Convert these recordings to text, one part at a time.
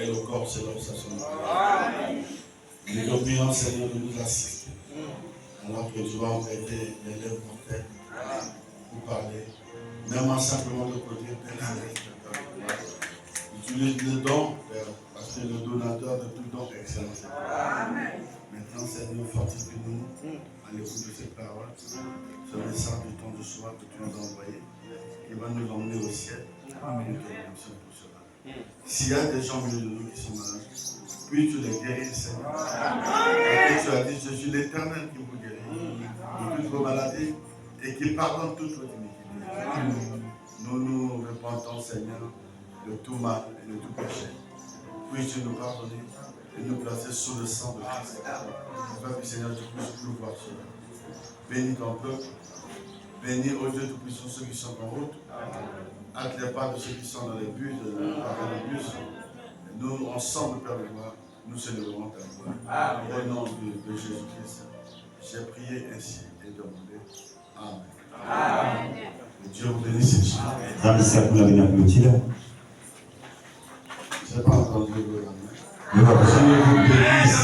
et le corps selon sa semence. Nous te prions, Seigneur, de nous assister. Alors que tu vas prêter les lèvres mortelles pour parler, même simplement de produire tel spectacle. Utilise le don, Père, parce que le donateur de tout don est excellent. Maintenant, Seigneur, fortifie-nous à l'écoute de cette parole, ce message du temps de soir que tu nous as envoyé, qui va nous emmener au ciel. Amen. Pour cela. S'il y a des gens au milieu de nous qui sont malades, puis tu les guéris, Seigneur. Et tu as dit, je suis l'Éternel qui vous guérit de toutes vos maladies et qui pardonne toutes vos iniquités. Nous nous repentons, Seigneur, de tout mal et de tout péché. Puis-tu nous pardonner et nous placer sous le sang de Christ. Afin que, Seigneur, tu puisses nous voir cela. Bénis ton peuple. Bénis, ô Dieu Tout-Puissant, ceux qui sont en route. Hâte les pas de ceux qui sont dans les bus, dans les bus. Nous, ensemble, Père de gloire, nous célébrons ta gloire. Au nom de Jésus-Christ, j'ai prié ainsi et demandé. Amen. Amen. Dieu vous bénisse. Je n'ai pas entendu le Amen. Dieu vous bénisse.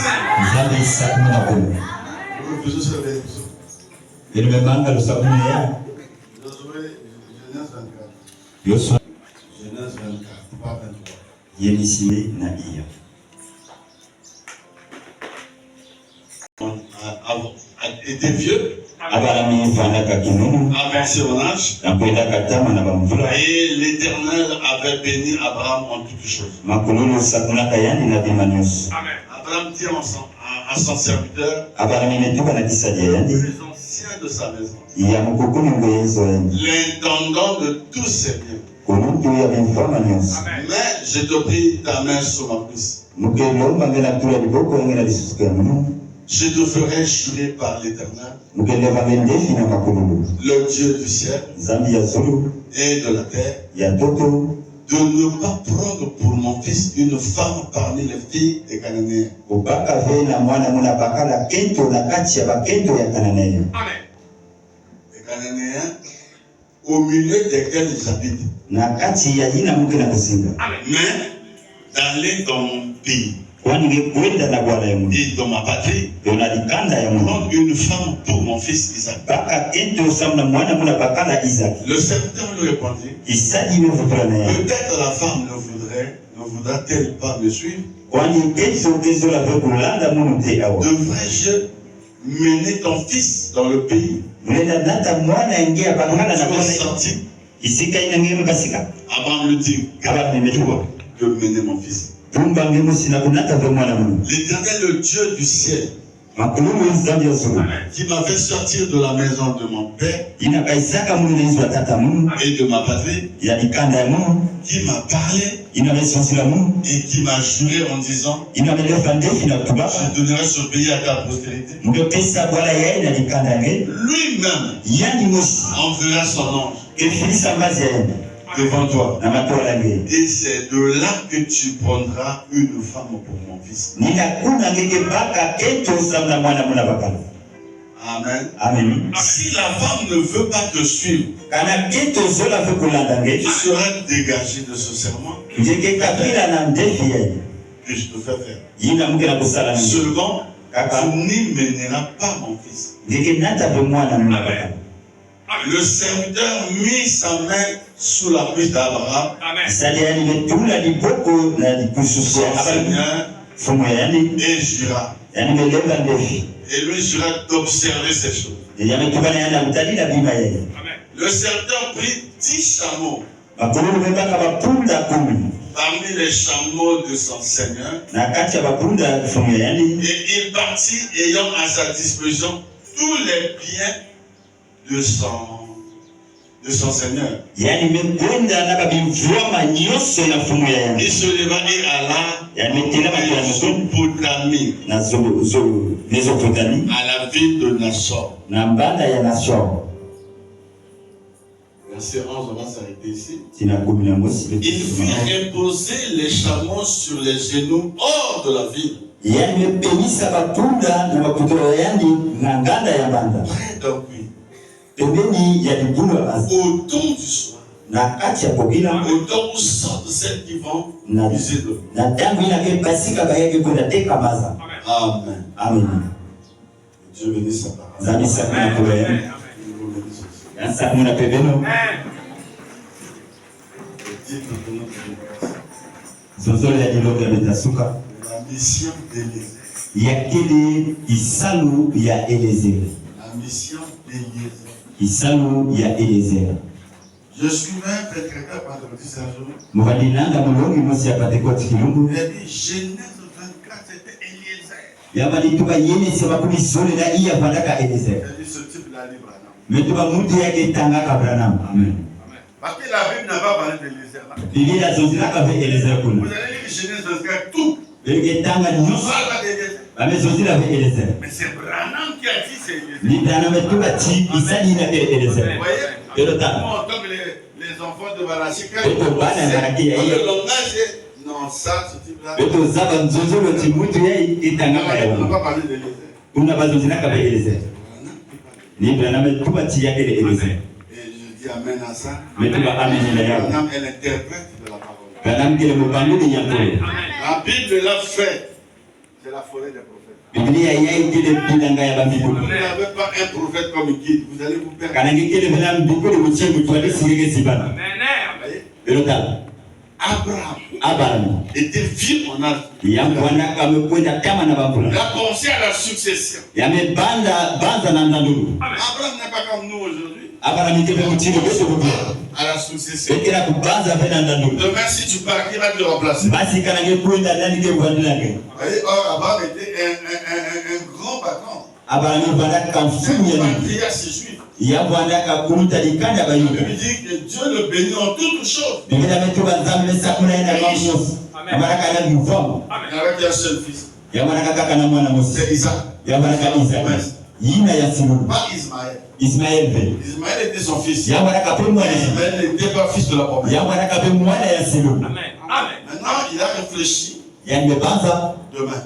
Vous faisez ce bénédiction. Et le même angle, ça vous Josué, Genèse 24. Genèse 24, pas 23. Yenisile na iya. Était vieux, avancé en âge, et l'Éternel avait béni Abraham en toutes choses. Amen. Abraham dit à son serviteur, les anciens de sa maison, l'intendant de tous ses biens. Mais je te prie ta main sur ma cuisse. Je te ferai jurer par l'Éternel, le Dieu du ciel et de la terre, de ne pas prendre pour mon fils une femme parmi les filles des Cananéens. Amen. Les Cananéens, au milieu desquels j'habite. Mais d'aller dans mon pays et dans ma patrie, prendre une femme pour mon fils Isaac. Le serviteur lui répondit, peut-être la femme ne voudra-t-elle pas me suivre? Devrais-je mener ton fils dans le pays? Abraham lui dit, garde-toi de mener mon fils. L'Éternel, le Dieu du ciel, qui m'a fait sortir de la maison de mon père et de ma patrie, qui m'a parlé et qui m'a juré en disant, je donnerai ce pays à ta postérité. Lui-même enverra son ange devant toi. Et c'est de là que tu prendras une femme pour mon fils. Amen. Amen. Si la femme ne veut pas te suivre, tu seras dégagé de ce serment que je te fais faire. Seulement, tu n'y mèneras pas mon fils. Amen. Le serviteur mit sa main sous la cuisse d'Abraham. Et jura. Et lui jura d'observer ces choses. Amen. Le serviteur prit 10 chameaux parmi les chameaux de son Seigneur. Et il partit ayant à sa disposition tous les biens de son Seigneur. Il se leva et alla Mésopotamie, à la ville de Nassor. Verset 11, on va s'arrêter ici. Il fit imposer les chameaux sur les genoux hors de la ville, près d'un puits, au don du soir. Au temps où sortent celles qui vont user de l'eau. Amen. Amen. Dieu bénisse sa parole. Amen. La mission d'Élisée. Yakele isalu ya Eliezer. La mission d'Élisée. Isalu ya Eliezer. Je suivais un prêteur vendredi ce jour. Mwadinanga mulongi mosi apate kwa tikilungu. Il a dit Genèse 24, c'était Eliezer. Yabali tuba yene sema kumi sole na iya vandaka Eliezer. Il a dit ce type-là, Branham. Mais tuba mutu yake tanga ka Branham. Amen. Parce que la Bible n'a pas parlé d'Eliezer là. Bibi la zozira ka ve Eliezer kuna. Vous allez lire Genèse 24, tout. Bege tanga On nyusu. parle pas d'Eliezer. Ame zozira ve Eliezer. Mais c'est Branham qui a dit c'est Eliezer. Ni Branham tuba ti isani na Eliezer. Vous voyez? Elota. Comme les enfants de Balachi, quand Beto bana ngaraki ya le iya. langage est non, ça, ce type-là. Beto zaba nzozolo ti mutu ya itanga ka On n'a yawa. pas parlé d'Eliezer. Kuna bazozira ka ve Eliezer. Ni Branham tuba ti yake Eliezer. Et je dis amen à ça. Mais tuba amen na yawa. Branham est l'interprète de la parole. Branham kile mubangu ni yakole. La Bible l'a fait. C'est la forêt des prophètes. Biblia yai kile bilanga ya bambibu. Vous n'avez pas un prophète comme guide, vous allez vous perdre. Kanangi kile bila mbiko ni mchengu twali sirige sibana. Elota. Abraham était vieux en âge. Yangu wanaka amekwenda kama na bambula. Il a pensé à la succession. Yamebanda banza na ndandulu. Abraham n'est pas comme nous aujourd'hui. Abraham ikebe mutino bese bubia. À la succession. Ekira kubanza vena ndandulu. Demain si tu pars, qui va te remplacer? Basi kanangi kwenda ndani ke bwandilake. Vous voyez, Abraham était un grand patron. Abraham bandaka mfumu ya Un nini. patriarche juif. Yangu andaka kumuta likanda Il bayuda. lui dit que Dieu le bénit en toutes choses. Biblia metuba nzambe sakuna ina mamusi. Abaraka na mvumo. Avec un seul fils. Yabaraka kaka na mwana musi. C'est Isaac. Yabaraka Isaac. Yina ya Simon. Pas Ismaël. Ismaël ve. Ismaël était son fils. Yabaraka pe mwana. Ismaël n'était pas fils de la promesse. Yabaraka pe mwana ya Simon. Maintenant, il a réfléchi. Yani mebanza Demain,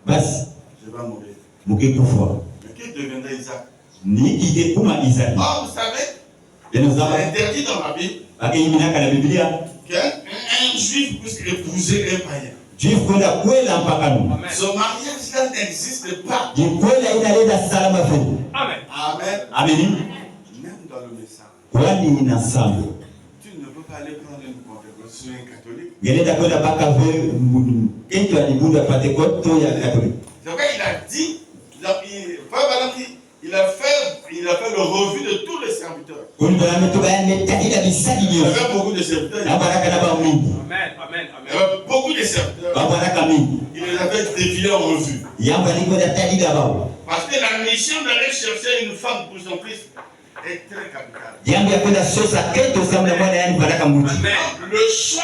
basi je vais mourir. mukikufa. Mais qui deviendra Isaac? Ni kike kuma Isaac. Ah, vous savez, Yeno c'est zaba interdit dans la Bible akiyimina kana Biblia. qu'un juif puisse épouser un païen. Juif kwenda kwela mpaka nu. Ce mariage-là n'existe pas. Jikwela inaleta salama fe. Amen. Ameni. Même dans le message, Kwani inasambo. tu ne peux pas aller prendre une conférence sur un catholique. Geleta kwenda paka ve ento alibunda Pentecote to ya Catholique. C'est vrai, il a dit, il a fait le revue de tous les serviteurs. Kuni bana metuba ya metadila bisadi Il y yo. avait beaucoup de serviteurs. Na baraka na ba mingi. Il y avait beaucoup de serviteurs. Ba baraka mingi. Il les avait défilés en revue. Yamba ni kwenda tadila ba. Parce que la mission d'aller chercher une femme pour son fils est très capitale. Yamba kwenda sosa keto samna mwana yani baraka muti. Le choix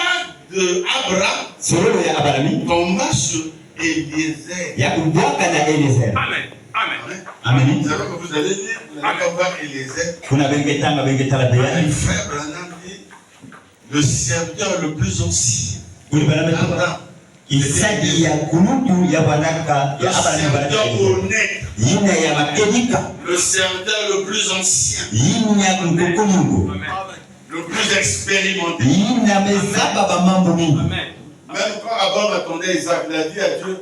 de Abraham Solo ya Abraham tomba sur Eliezer. ya kubwaka na Eliezer. Amen. Vous savez que vous allez lire, vous n'allez pas voir Eliezer. Kuna bengetanga bengetala beya. Le frère Branham dit le serviteur le plus ancien. Kuni bana metuba Abraham. isadi ya kunutu ya baraka Le ya Abraham baraka. serviteur honnête. Yina ya makenika. Le serviteur le plus ancien. Yina mkukunungu. Le plus expérimenté. Yina mezaba ba mambo mingi. Même quand Abraham attendait Isaac, il a dit à Dieu,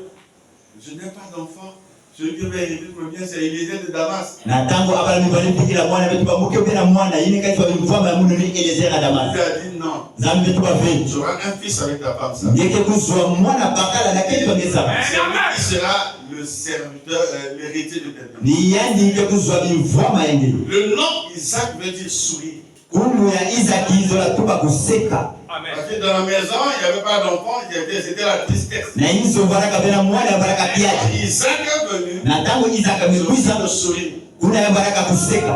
je n'ai pas d'enfant. Celui qui va hériter me bien, c'est Eliezer de Damas. Na tango Abraham balimpigira mwana betu bamuke bena mwana yini kati wa mfama ya mununi Eliezer a Damas. Il a dit non. Zambe tu bafe. Tu auras un fils avec ta femme. Ça. Ndeke kuzwa mwana bakala na keti bangesa. C'est lui qui sera le serviteur, l'héritier de David. Ni yandi ndeke kuzwa mfama yenge. Le nom Isaac veut dire sourire. Kundu ya Isaac izola tuba kuseka. Parce que dans la maison, il n'y avait pas d'enfant, c'était la tristesse. Na hizo baraka bena mwana baraka kiaje. Isaac est venu. Na tango Isaac amekuza le sourire. kuna ya baraka kuseka.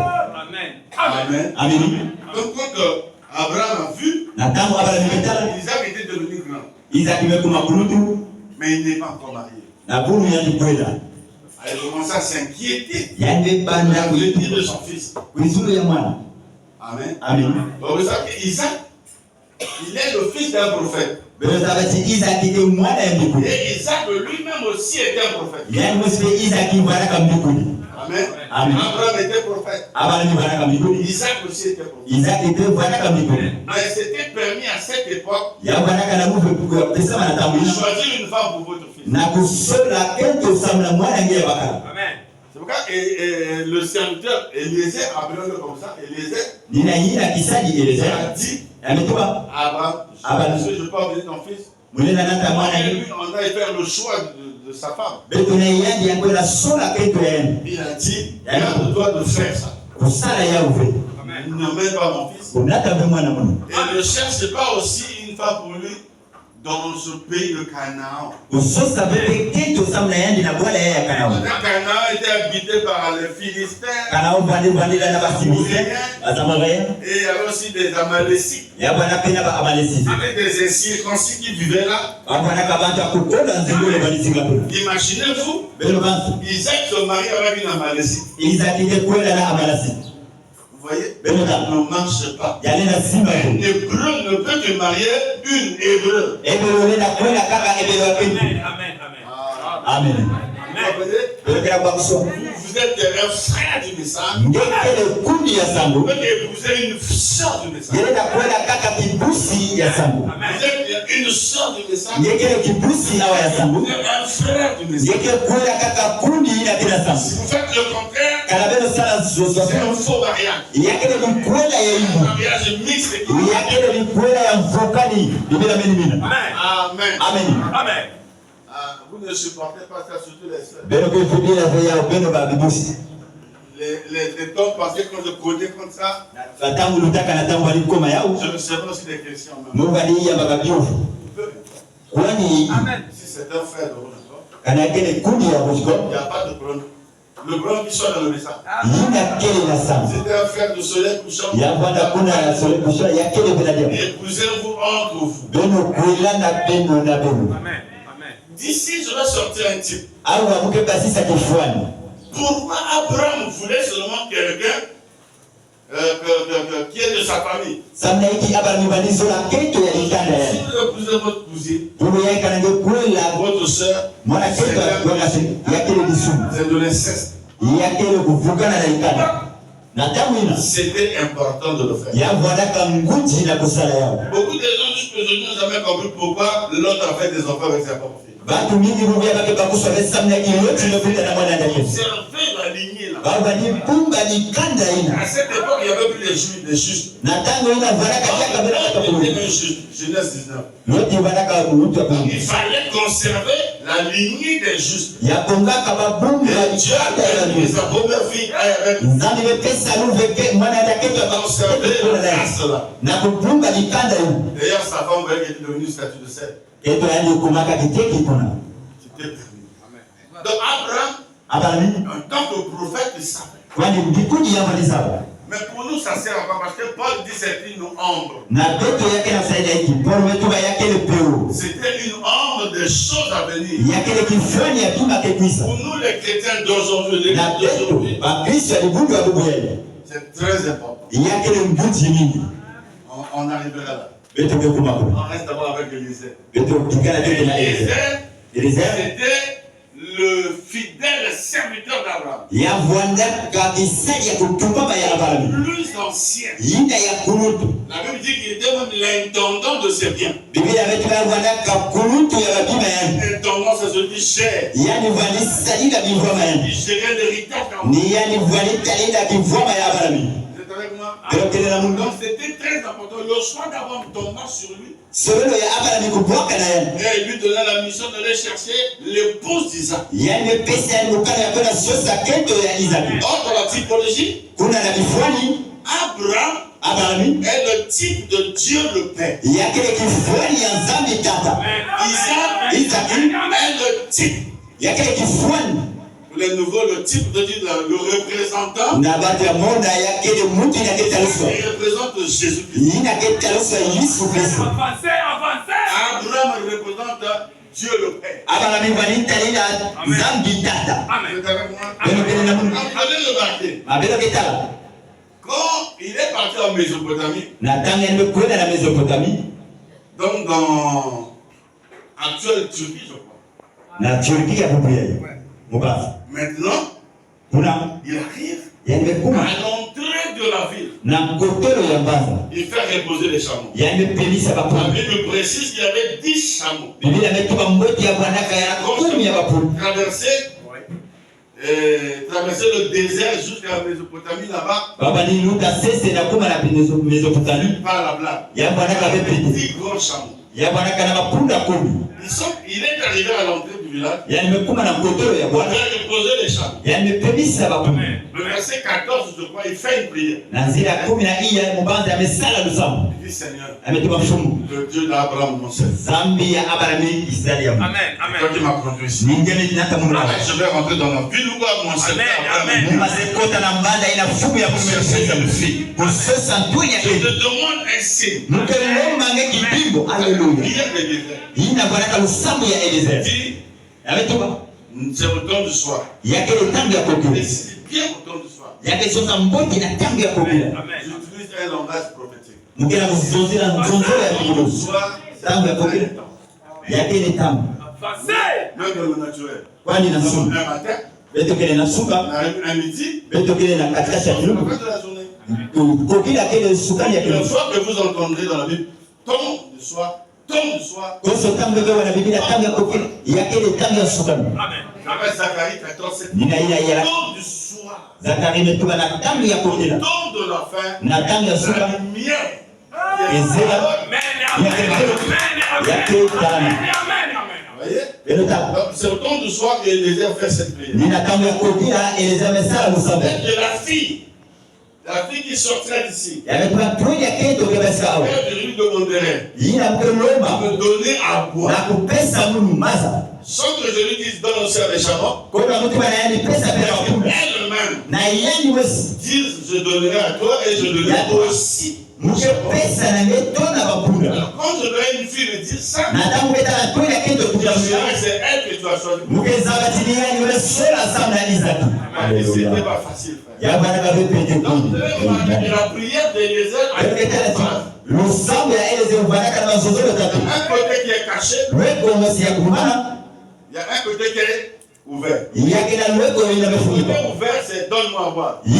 Amen. Amen. Donc quand Abraham a vu, Na tango Abraham betala Isaac était devenu grand. Isaac imekuma kunutu Mais il n'est pas encore marié. na kunu yandi kwela. Il commence à s'inquiéter. Yande banda Il a dit de kuitu. son fils. Kuizulu ya mwana. Amen. Amen. Donc vous savez qu'Isaac, il est le fils d'un prophète. Bero sabati Isaac ite mwana ya mbikuni. Et Isaac lui-même aussi était un prophète. Yani mwesipe Isaac baraka mbikuni. Amen. Amen. Amen. Abraham était prophète. Isaac aussi était prophète. Mais c'était permis à cette époque de choisir une femme pour votre fils. Amen. C'est pourquoi le serviteur Eliezer, appelons-le comme ça, Eliezer a dit à Abraham, je peux amener ton fils. On a fait le choix de sa femme. Il a dit, garde-toi de faire ça. Amen. Ne mets pas mon fils. Et ne cherche pas aussi une femme pour lui dans ce pays de Canaan. Canaan était habité par les Philistins. Et il y avait aussi des Amalécites. Avec des incirconcis qui vivaient là. Imaginez-vous, Isaac se marie avec une Amalécite. Vous voyez, ne marche pas. Un hébreu ne peut que marier une hébreu. Amen. Vous êtes un frère du message. Vous pouvez épouser une sœur du message. Vous êtes une sœur du message. Vous êtes un frère du message. Si vous faites le contraire, c'est un faux mariage. Un mariage mixte. Amen. Amen. Vous ne supportez pas ça, surtout les sœurs. Les temps passés, quand je connais comme ça, je me servais aussi des questions. Amen. Si c'est un frère de votre, il n'y a pas de problème. Le blanc qui soit dans le message. C'était un frère de soleil couchant. Épousez-vous entre vous. Amen. D'ici, je vais sortir un type. Pourquoi Abraham voulait seulement quelqu'un qui est de sa famille? Si vous épousez votre cousine, votre soeur, c'est de l'inceste. C'était important de le faire. Beaucoup de gens jusqu'à aujourd'hui n'ont jamais compris pourquoi l'autre a fait des enfants avec sa propre fille. Observez la lignée là. À cette époque, il n'y avait plus les juifs, les justes. Genèse 19. Donc, il fallait conserver la lignée des justes. Et Dieu a permis sa première fille avec conserver la race là. D'ailleurs, sa femme était devenue statue de sel. C'était permis. Donc Abraham, en tant que prophète, il savait. Mais pour nous, ça sert à quoi? Parce que Paul dit c'est une ombre. C'était une ombre des choses à venir. Pour nous, les chrétiens d'aujourd'hui, c'est très important. On arrivera là. On reste d'abord avec Eliezer. Eliezer, c'était le fidèle serviteur d'Abraham. Plus ancien. La Bible dit qu'il était même l'intendant de ses biens. L'intendant, c'est celui qui gère. Il gérait l'héritage d'Abraham. Avec moi. Donc c'était très important. Le choix d'avoir un tendance sur lui. Et lui donna la mission d'aller chercher l'épouse d'Isaac. Or, dans la typologie, Abraham est le type de Dieu le Père. Isaac est le type. Les nouveaux, le type de Dieu, le représentant, il représente Jésus-Christ. Abraham représente Dieu le Père. Amen. Allez le marquer. Quand il est parti en Mésopotamie, donc dans actuelle Turquie, je crois. Maintenant, Il arrive à l'entrée de la ville. Il fait reposer les chameaux. La Bible précise qu'il y avait 10 chameaux. Traverser le désert jusqu'à la Mésopotamie là-bas. Par la blague. Il y avait 10 grands chameaux. Il est arrivé à l'entrée du village. Il a déposé les chameaux. Le verset 14, je crois, il fait une prière. Il dit Seigneur, le Dieu d'Abraham, mon Seigneur. Amen. Amen. Toi qui m'as conduit ici. Je vais rentrer dans la ville où mon Seigneur Abraham. Je te demande un signe. C'est au temps du soir. Et c'est bien au temps du soir. J'utilise un langage prophétique. Au soir, c'est un temps. Même dans le naturel. Un matin, un midi, à la fin de la journée. Une fois que vous entendrez dans la Bible, temps du soir, temps du soir. Amen. Après Zacharie 14, c'est temps du soir. Temps de la fin, la lumière. C'est au temps du soir que Élisée a fait cette prière. La fille qui sortirait d'ici, elle lui demanderait de me donner à boire. Sans que je lui dise donne aussi à des chameaux, elle-même dise je donnerai à toi et je donnerai aussi. Alors, quand je donne une fille me dire ça, c'est elle que tu as choisi. C'était pas facile, frère. Donc, la prière d'Élisée a été un côté qui est caché, il y a un côté qui est ouvert. Le côté ouvert, c'est donne-moi à boire. Le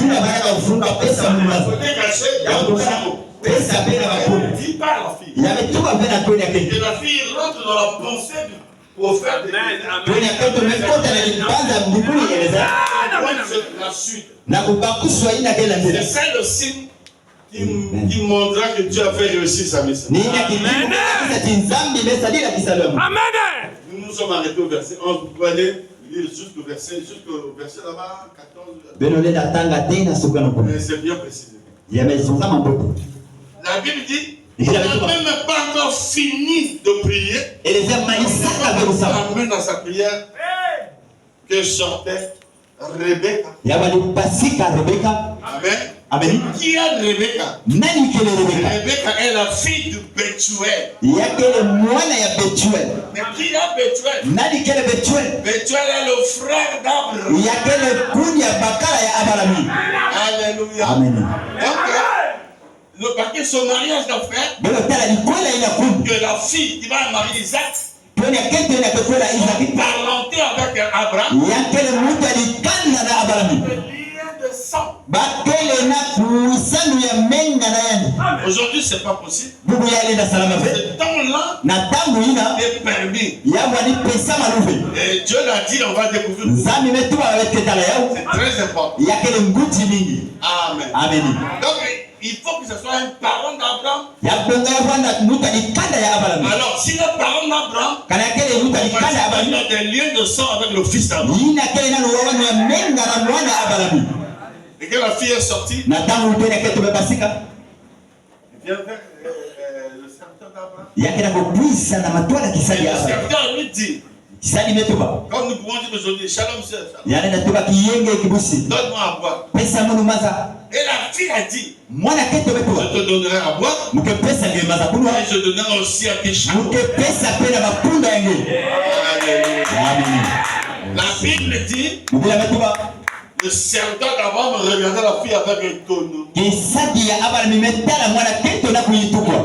côté caché, donne-moi à boire. Dit par la fille. Et la fille rentre dans la pensée du prophète. La suite. C'est ça le signe qui montrera que Dieu a fait réussir sa mission. Amen. Nous nous sommes arrêtés au verset 11. Vous pouvez aller lire jusqu'au verset là-bas, 14. Mais c'est bien précisé. La Bible dit, il n'a même pas encore fini de prier. Amène dans sa prière que sortait Rebecca. Amen. Qui est Rebecca? Rebecca est la fille de Bethuel. Mais qui est Bethuel? Bethuel est le frère d'Abraham. Alléluia. Amen. Parce que son mariage va faire que la fille qui va marier Isaac parenté avec Abraham, le lien de sang. Aujourd'hui, ce n'est pas possible. Ce temps-là est permis. Et Dieu l'a dit, on va découvrir. C'est très important. Amen. Donc, il faut que ce soit un parent d'Abraham. Alors, si le parent d'Abraham, on va dire des liens de sang avec le fils d'Abraham. Et que la fille est sortie, il vient vers le serviteur d'Abraham. Et le serviteur lui dit, comme nous pouvons dire aujourd'hui, shalom, donne-moi à boire. Et la fille a dit, je te donnerai à boire, et je donnerai aussi à tes chameaux. La Bible dit, le serviteur d'Abraham regardait la fille avec un tonneau. Il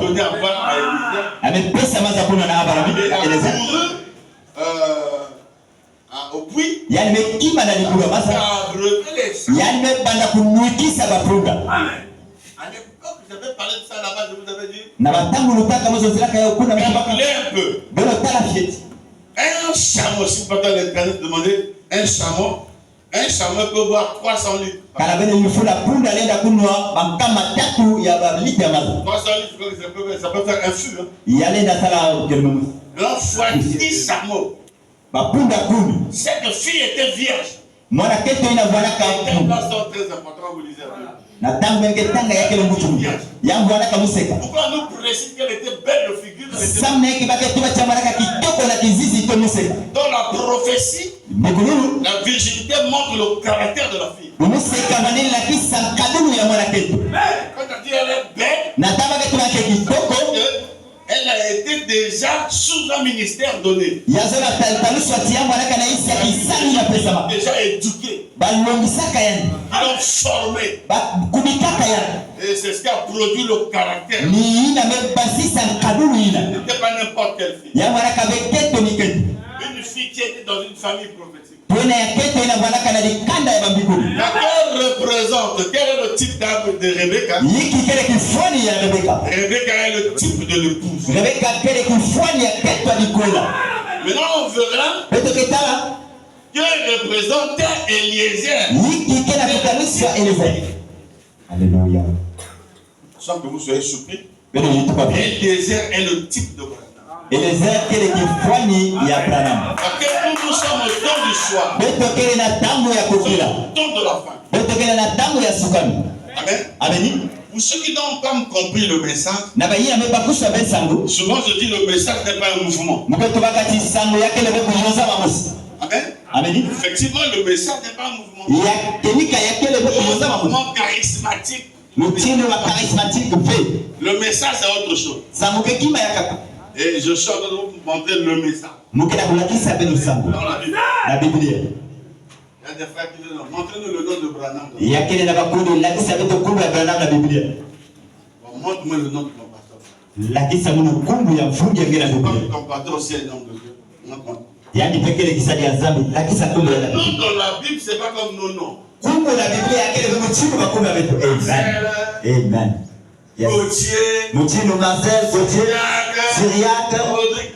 donnait à boire à Élisée. Il a couru au puits. Yani mekima na likulu masa. Yani mebanda kunuikisa bapunda. Amen. À l'époque, j'avais parlé de ça là-bas, je vous avais dit. Na batangu lutaka mozo zilaka ya kuna mbaka. Un peu. Belo tala fieti. Un chameau, si vous pouvez demander, un chameau peut boire 300 litres. Kana bene yufula punda lenda kunwa makama tatu ya litre mazo. 300 litres, ça peut faire un fût. Hein. Yalenda sala kelmemu. Alors, fois 10 chameaux. Bapunda kumi. Cette fille était vierge. Mwana keto ina bwana ka. C'est un passage très important, vous lisez. Na tangu ngetanga yake mbutu. Yangu bwana kamuseka. Pourquoi nous précise qu'elle était belle de figure? Samna yake bake tuba chamara ka kitoko na kizizi to museka. Dans la prophétie, Mbugulu. la virginité montre le caractère de la fille. Museka maneni la kisa kadunu ya mwana keto. Quand on dit elle est belle, Na tabaka tuba ke kitoko. Elle a été déjà sous un ministère donné. Yazola taluswa tiyangu alaka na isa kisani na pesa. Déjà éduqué. Balongisaka yani. Ils l'ont formé. Kubikaka yani. Et c'est ce qui a produit le caractère. Ni ina mebasisa kadunu ina. Ce n'était pas n'importe quelle fille. Yangu alaka beketo ni keto. Une fille qui était dans une famille prophétique. Tuena ya keto ina bwana kana likanda ya bambikuni. Laquelle représente, quel est le type d'arbre de Rebecca? Yiki kele kifwani ya Rebecca. Rebecca est le type de l'épouse. Rebecca kele kifwani ya keto alikola. Maintenant on verra Peto ketala. que représente Eliezer. Yiki kele kutaniswa Eliezer. Alléluia. Sans que vous soyez surpris. Eliezer est le type de Branham. Eliezer kele kifwani ya Branham. Parce que nous sommes au temps du soir. Peto kele na tango ya kukila. Au temps de la fin. Peto kele na tango ya sukani. Amen. Amen. Pour ceux qui n'ont pas compris le message, souvent je dis le message n'est pas un mouvement. Amen. Effectivement, le message n'est pas un mouvement. C'est un mouvement charismatique. Le message c'est autre chose. Et je suis en train de vous montrer le message. Dans la Bible. Il y a des frères qui disent, montrez-nous le nom de Branham. Montre-moi le nom de ton pasteur. Ton pasteur aussi est le nom de Dieu. Montre-moi. Le nom dans la Bible, c'est pas comme nos noms. Amen. Gauthier, Mutino Marcel, Gauthier, Syriac,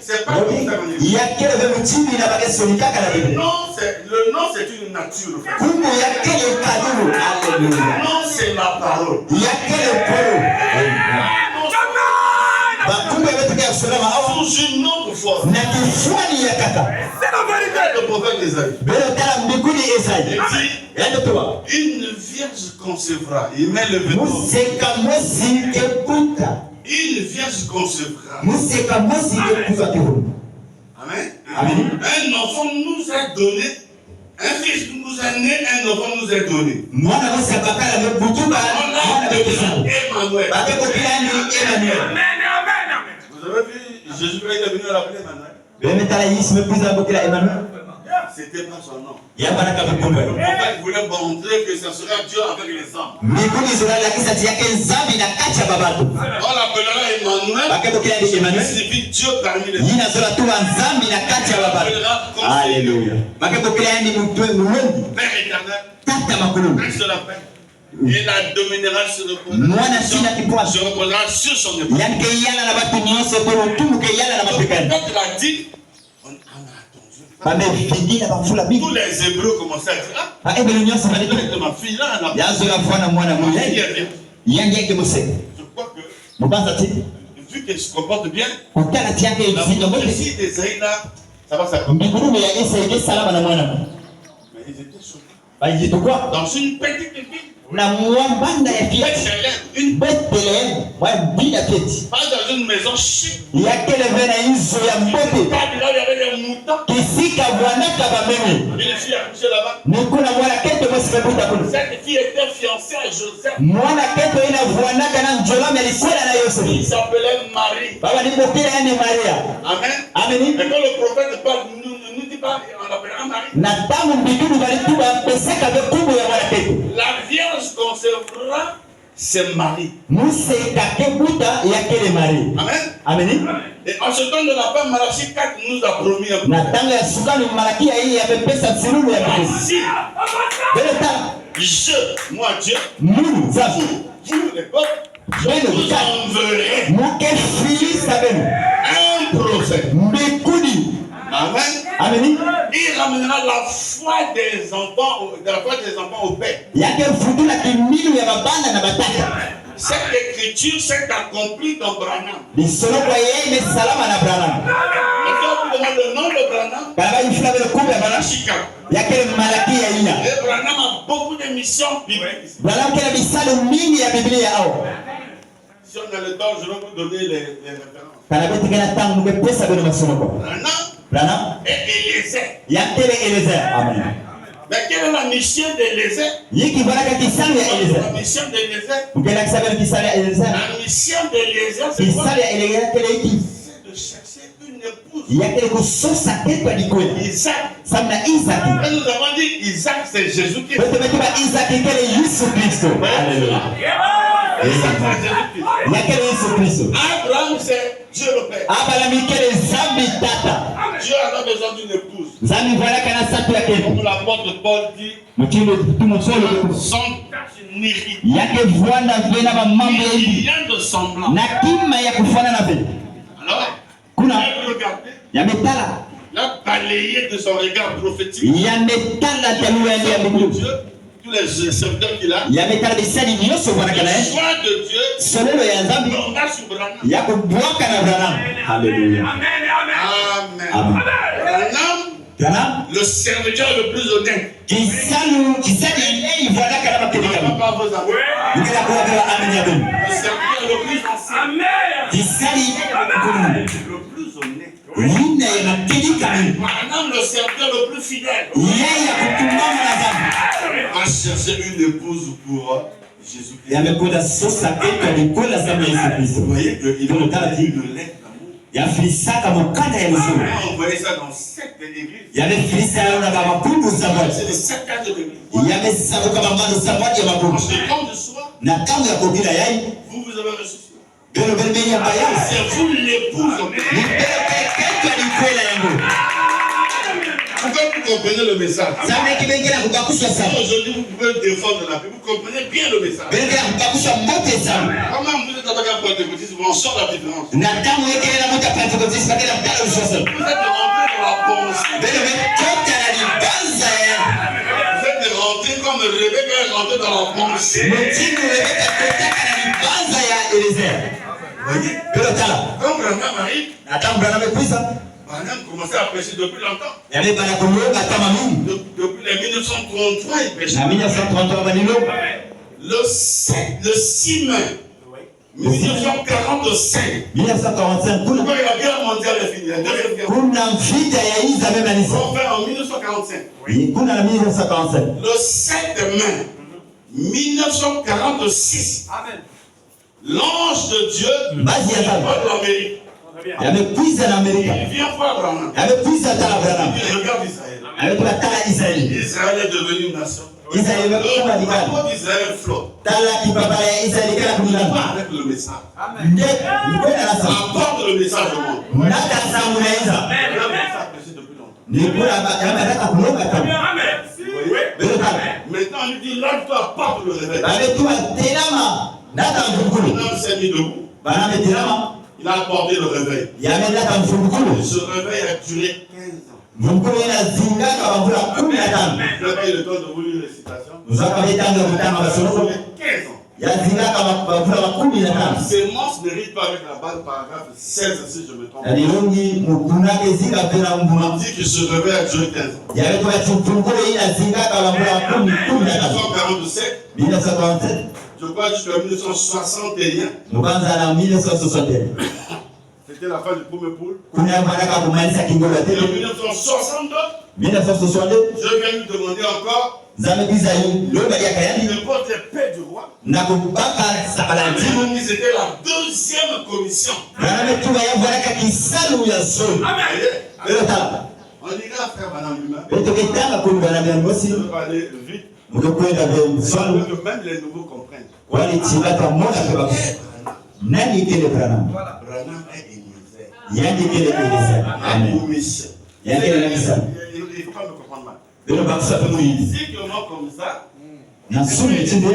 c'est pas comme ça. Il y a quel moutibi n'a pas de sonica à la Bible. Le nom, c'est une nature. Il y a quel cadeau. Alléluia. Le nom, c'est la parole. Il y a quel parole. Sous une autre forme. C'est la vérité. Le prophète Esaïe. Une vierge concevra. Il met le vêtement. Une vierge concevra. Amen. Amen. Un enfant nous a donné. Un fils nous a né, un enfant nous a donné. On a Emmanuel. Vous avez vu, Jésus est venu l'appeler Emmanuel. C'était pas son nom. Le prophète voulait montrer que ce sera Dieu avec les hommes. On l'appellera Emmanuel. Il signifie Dieu parmi les hommes. Alléluia. Père éternel, Christ de la paix. Et la dominera sur le peuple. Se reposera sur son épaule. Quand il a dit, on a attendu. Tous les Hébreux commençaient à dire, ma fille là, elle a je crois que, vu qu'elle se comporte bien, la prophétie d'Esaïe là, ça va s'accomplir. Mais ils étaient choqués. Dans une petite ville. Une pas dans une maison chic. Il y avait des moutons. Une fille a couché là-bas. Cette fille était fiancée à Joseph. Il s'appelait Marie. Amen. Et quand le prophète parle, nous dit pas, on l'appellera Marie. La Vierge concevra se marie. Amen. Amen. Et en ce temps de la femme, Malachie 4 nous a promis un moi Dieu, vous les peuples, je vous enverrai un prophète. Amen. Amen. Il ramènera la foi des enfants au père. Cette écriture s'est accomplie dans Branham. Et quand vous demandez le nom de Branham, et Branham a beaucoup de missions bibliques. Si on a le temps, je vais vous donner les références. Branham et Eliezer. Amen. Mais quelle est la mission d'Eliezer? La mission d'Eliezer, c'est quoi? C'est de chercher une épouse. Isaac. Et nous avons dit Isaac, c'est Jésus-Christ. Abraham, c'est Dieu le Père. Dieu a besoin d'une épouse. Comme l'apôtre Paul dit, son tâche n'irrite. Il y a de semblant. Alors, il a regardé. Il a balayé de son regard prophétique. Tous les serviteurs qu'il a. Le choix de Dieu. Alléluia. Amen. Branham, le serviteur le plus honnête. Le serviteur le plus ancien. Le plus honnête. Branham, le serviteur le plus fidèle. Va chercher une épouse pour Jésus-Christ. Vous voyez qu'il veut dire le lait d'amour. On voyait ça dans 7 églises. C'est les 7 cas de l'église. En ce temps de soir, vous avez reçu ça. C'est vous l'épouse. Pourquoi vous comprenez le message? Aujourd'hui, vous pouvez défendre la paix. Vous comprenez bien le message. Comment vous êtes attaqué à Pentecôtiste, vous en sortez la différence. Vous êtes rentré dans la pensée. Vous êtes rentré comme Rebecca est rentrée dans la pensée. Voyez? Quand Branham arrive, Branham commençait à prêcher depuis longtemps. Depuis les 1933, il prêchait. Le 6 mai 1945. Pourquoi la guerre mondiale est finie? La deuxième guerre mondiale. On fait en 1945. Le 7 mai 1946. Amen. L'ange de Dieu va de l'Amérique. Il vient voir Branham. Il regarde Israël. Israël est devenu une nation. Le peuple d'Israël flotte. Avec le message. Apporte le message au monde. Le message prêché depuis longtemps. Maintenant, on lui dit, lève-toi, apporte le réveil. Branham s'est mis debout. Il a apporté le réveil. Ce réveil a duré 15 ans. Vous avez le temps de vous lire les citations. 15 ans. La sémence ne rime pas avec la base paragraphe 16, si je me trompe. On dit que ce réveil a duré 15 ans. 1947. Je crois jusqu'à 1961. C'était la fin du premier pool. Et en 1962, je viens lui demander encore le poste de paix du roi. C'était la deuxième commission. On ira frère Branham lui-même. Je vais aller vite. Mkakwenda mfano que même les nouveaux comprennent. walichibata moja kwa nani kile Branham? Branham est émissaire. Yani kile Elisa. Amen. Yani kile Elisa. Il ne faut pas me comprendre mal. Ndio bakisa tu hivi. Physiquement comme ça. Na sumu chinde.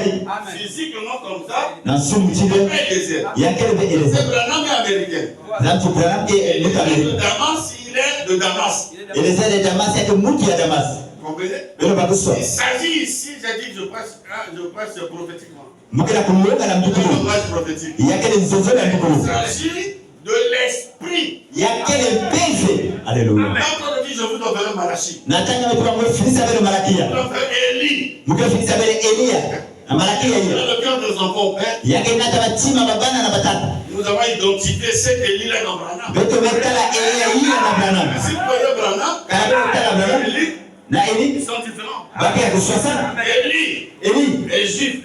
Physiquement comme ça. Na sumu chinde. Yani kile Elisa. C'est Branham américain. Zantu Branham qui est américain. De Damas, il est de Damas. Elisa de Damas c'est que mtu ya Damas. Comprenez? Ndio bakisa. Il s'agit ici, j'ai dit je presse prophétiquement. Mukira kumuweka na mtukuru. Prophétique. Yakele nzozo na mtukuru. Il s'agit de l'esprit. Yakele peze. Alléluia. Quand on dit je vous donnerai Malachi. Nataka watu wangu filisa bele Malakia. Je donnerai Élie. Mukira filisa bele Elia. Na Malakia hiyo. Dans le cœur de nos enfants, père. Yake nata batima babana na batata. Nous avons identifié cet Élie-là dans Branham. Beto metala Elia hiyo na Branham. Si vous voyez Branham, Kana betala Branham. Élie, Na Eli ils sont différents. bakia kuswa sana. Élie Eli est juif.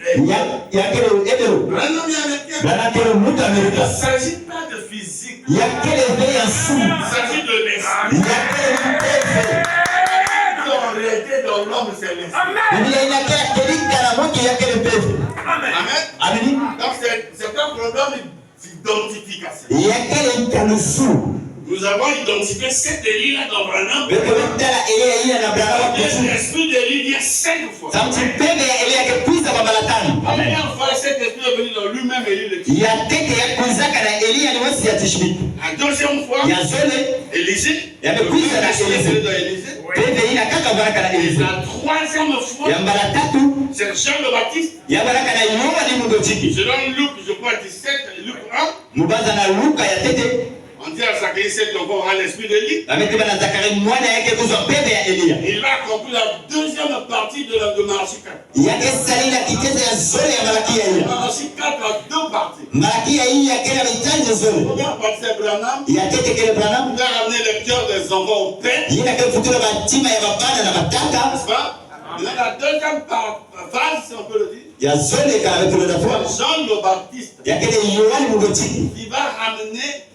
yakele ebero. Branham est américain. Branham kele mtu Il ne Amerika. s'agit pas de physique. Yakele veya sumu. Il s'agit de l'esprit. Yakele peze. En réalité, dans l'homme, c'est l'esprit. Biblia inakela kelika na moto yakele peze. Amen. Amini. Donc, c'est un problème d'identification. Yakele nkanusu. Nous avons identifié cet Élie-là dans Branham. Beto metala Elia hiyo na Branham kusu. L'esprit d'Élie vient 5 fois. Samti pembe ya Elia ke kuiza kwa mara tano. La première fois, cet esprit est venu dans lui-même, Élie le dit. Yateke ya kuizaka na Elia ni wasi ya tishmiki. La deuxième fois, Ya zole Élisée. ya kuiza na Elisée. Dans Élisée. Pembe ina kaka baraka na Elisée. La troisième fois, Ya mara tatu c'est Jean le Baptiste. ya baraka na Yohana ni mungotiki. Selon Luc, je crois 17, Luc 1, Mubaza na Luka ya tete. on dit à Zacharie 7 qu'on aura l'esprit d'Élie. Ametiba na Zakaria mwana yake kuzwa pembe ya Elia. Il a accompli la deuxième partie de Malachie 4. Yake salila kitete ya zole ya Malakia hiyo. Malachie 4 a deux parties. Malakia hii yake na mitanje La zole. première partie c'est Branham. Ya tete kile Branham. Il a ramené le cœur des enfants au père. Yina ke futura batima ya babana na bataka. N'est-ce pas? Dans la deuxième phase, si on peut le dire, Ya zole ka avec le dafa. Jean le Baptiste, Yake ni Yohana mungotiki. il va ramener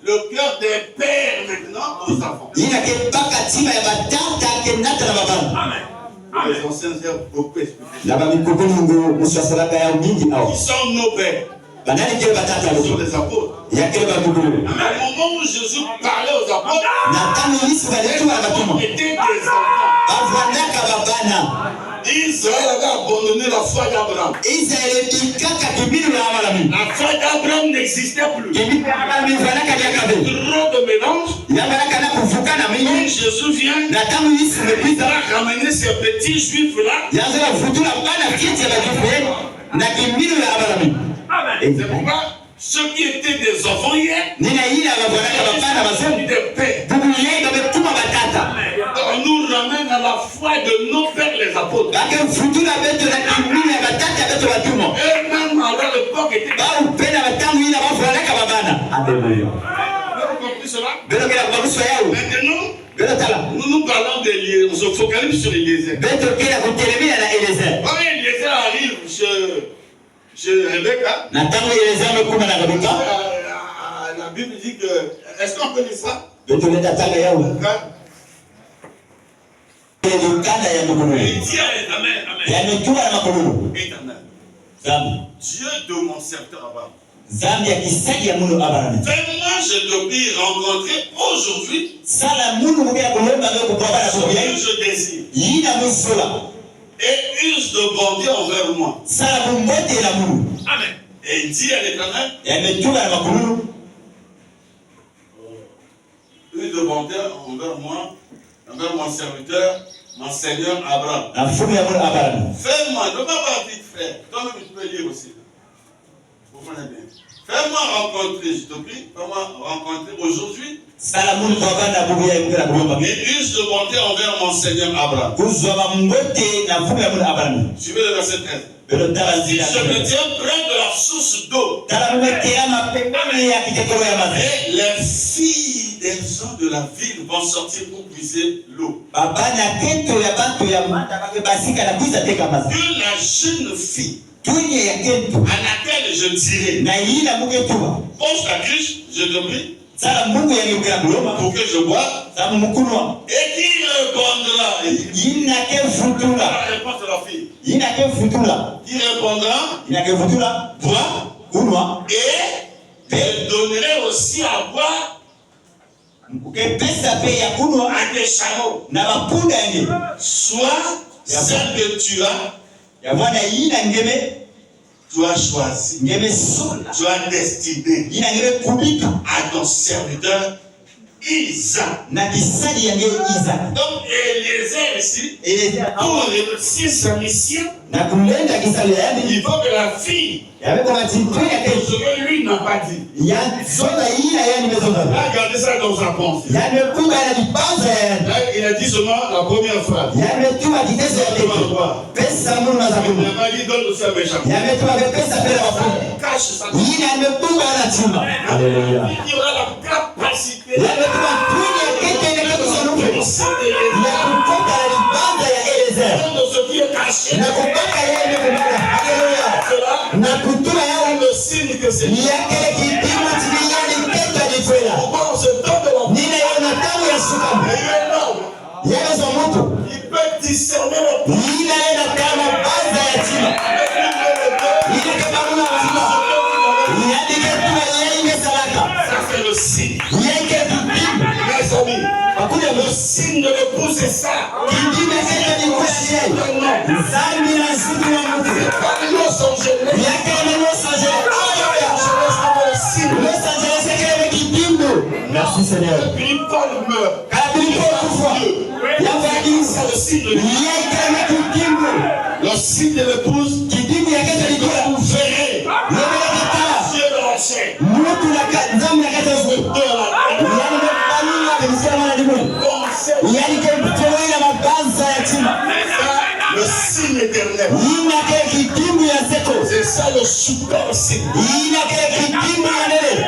le cœur des pères maintenant aux enfants. Yina ke baka tima ya batata ke nata na babana. Les anciens servent beaucoup expliqué. Na bamikoko mungu muswasalaka ya mingi Qui au. sont nos pères? Banani kile batata Ils sont lo. les apôtres. Yake babugulu. Au moment où Jésus parlait aux apôtres, Na tamu lisi baletu na les batuma. apôtres étaient des enfants. Bavandaka babana. Israël avait abandonné la foi d'Abraham. Israeli ikaka kibiri ya amalami. La foi d'Abraham n'existait plus. Kibiri ya amalami vanaka ya kabe. Trop de mélange. Ya baraka na kuvuka na Quand mingi. Jésus vient, Na tamu lisi il mepita. va ramener ces petits juifs-là. Ya zela futura bana kiti ya bajufu na kibiri ya amalami. C'est pourquoi ceux qui étaient des enfants hier, Nina ila bavanaka babana ils sont basomi. des pères. Bubu yeye kabetuma batata. On nous ramène à la foi de nos pères les apôtres. Bake futura beto na kibiri ya batata beto batuma. Eux-mêmes, à l'époque, étaient des... Ba upenda batamu ila bavanaka babana. Alléluia. Vous avez compris cela? Belo kila kubarusa yao. Maintenant, Belo tala. nous parlons d'Élie. On se focalise sur Élisée. Beto kila kutelemea na Eliezer. Quand Élisée arrive chez Rebecca, Na tamu Eliezer amekuma na Rebeka. la Bible dit que... Est-ce qu'on peut lire ça? Beto leta tanga yao. Elikana ya mkululu. Il dit Amen, Amen. Yametua na makululu. Éternel, Zambi. Dieu de mon serviteur Abraham, Zambi ya kisaki ya munu Abraham. fais-moi, je te prie, rencontrer aujourd'hui Sala munu mukea kulomba ngeo kupapa na ce que kubia. je désire Yina musula. et use de bonté envers moi. Sala mumbote la munu. Amen. Et il dit à l'Éternel, Yametua na makululu. use de bonté envers moi, envers mon serviteur, mon Seigneur Abraham. Na fumu ya munu Abraham. Fais-moi, ne va pas vite faire. Toi-même, tu peux lire aussi. Vous comprenez bien. Fais-moi rencontrer, je te prie, fais-moi rencontrer aujourd'hui Sala munu kwa bana bubu ya mkela kulomba. et use de bonté envers mon Seigneur Abraham. Kuzwa mambote na fumu ya munu Abraham. Suivez le verset 13. Belo tala Si zila. je me tiens près de la source d'eau, Tala mumekea mapembeni ya kitekoro ya mazi. et les filles des gens de la ville vont sortir pour puiser l'eau. Babana keto ya bantu ya manda bake basika na kuiza teka mazi. Que la jeune fille Tunye ya keto. à laquelle je dirai, Na yina muketuba. pose ta cruche, je te prie, Sala mungu ya ngekela kulomba. pour que je boive, Samu mukunwa. et qui répondra? Yina ke futura. La réponse de la fille. Il n'a que futula. Qui répondra? Il n'a que futula. Bois. Unwa. Et je donnerai aussi à boire Que pesa pe ya kunwa à tes chameaux. na mapunda yange. Soit celle que tu as. Ya mwana yina ngeme. Tu as choisi. Ngeme sola. Tu as destiné. Yina ngeme kubika. À ton serviteur Isaac. Na kisali yange Isaac. Donc Eliezer ici. Pour réussir sa mission. Na kumlenda kisali yange. Il faut que la fille. Yabe kwa matitu ya kesho. Ce que lui n'a pas dit. Ya sola yina yani mezonga. Regardez ça dans sa pensée. Ya mekunga ya lipanza ya. Là, il a dit seulement la première phrase. Ya metuma kitezo ya kesho. Pesa mungu na zakumu. Il n'a pas dit donne aussi à mes chameaux. Ya metuma pesa pele wafumu. Cache ça. Yina mekunga na chuma. Haleluya. Il y aura la capacité. Ya metuma punya kete na kusonuke. Ya kukoka na lipanza ya Eliezer. De ce qui est caché. Na kupaka yeye kumaka. Haleluya. Na kutuma yale Le signe que c'est. yake kipimo chiliani keta ni kwela. Pourquoi on se donne de la Nina yona tamu ya sukamu. Et il est énorme. Yale za mtu. Il peut discerner le Nina yona kama baza ya chima. Nina kama muna wazima. Yadi ketuma yenge salaka. Ça c'est le signe. Yenge kipimo. Mes amis. Akuja Le signe de l'épouse c'est ça. kipimo keta ni kwela yeye. Zambi na siku ya mtu. Pas de Los Angeles. Yake na Los Angeles. Le signe. Los Angeles kile kipimo. Merci Seigneur. Puis Paul meurt. Kabili kwa kufa. Yaani C'est le signe de yeke na kipimo. le signe de l'épouse. Kipimo yake ni kwela. Vous verrez. Yeye kitala. Dieu de la chair. Mutu na zambi na kata De la yani mbalula kumsema na dimu conseil. yani kemtoa na mabanza ya chima Le signe éternel. ina kile kipimo ya seko C'est ça le super signe. ina kile kipimo ya nene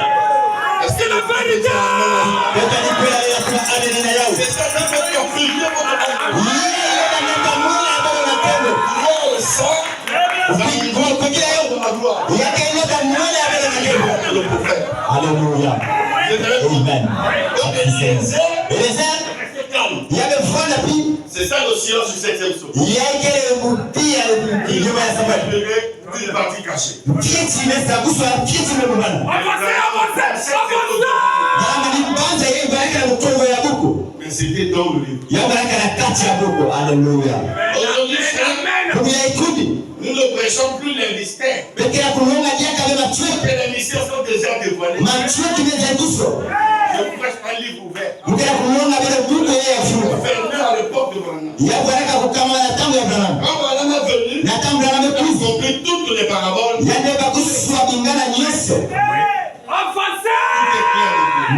Est-ce que le Père est éternel? kata ni kwa ya kwa adeni na yao C'est ça qui a prié votre âme. yeye na tamula bado na tendo Oh, ça, kwa kwa kila de yao la gloire. yake ni tamula bado na tendo Le prophète. haleluya amen Donc, Eliezer, Eliezer restez calme. yamefanya pi C'est ça le silence du 7e saut. yake mutia nyuma ya sababu Une partie cachée. kiti mesa kuswa kiti mbona Kama ni kwanza yeye baraka na mtongo ya buku. Mais c'était dans le livre. Ya baraka na kati ya buku. Haleluya. Aujourd'hui, frère, Kwa ya ikudi. nous ne prêchons plus les mystères. Peke ya kuonga dia kama matwe. Que les mystères sont déjà dévoilés. Matwe kimejenguswa. Je prêche un livre ouvert. Mkera kuonga bila buku yeye afunga. Fermé à l'époque de Branham. Ya baraka kukama na tangu ya Branham. Quand Branham est venu, Na tangu Branham il a kuzi. compris toutes les paraboles. Ya ndio kuswa bingana nyoso.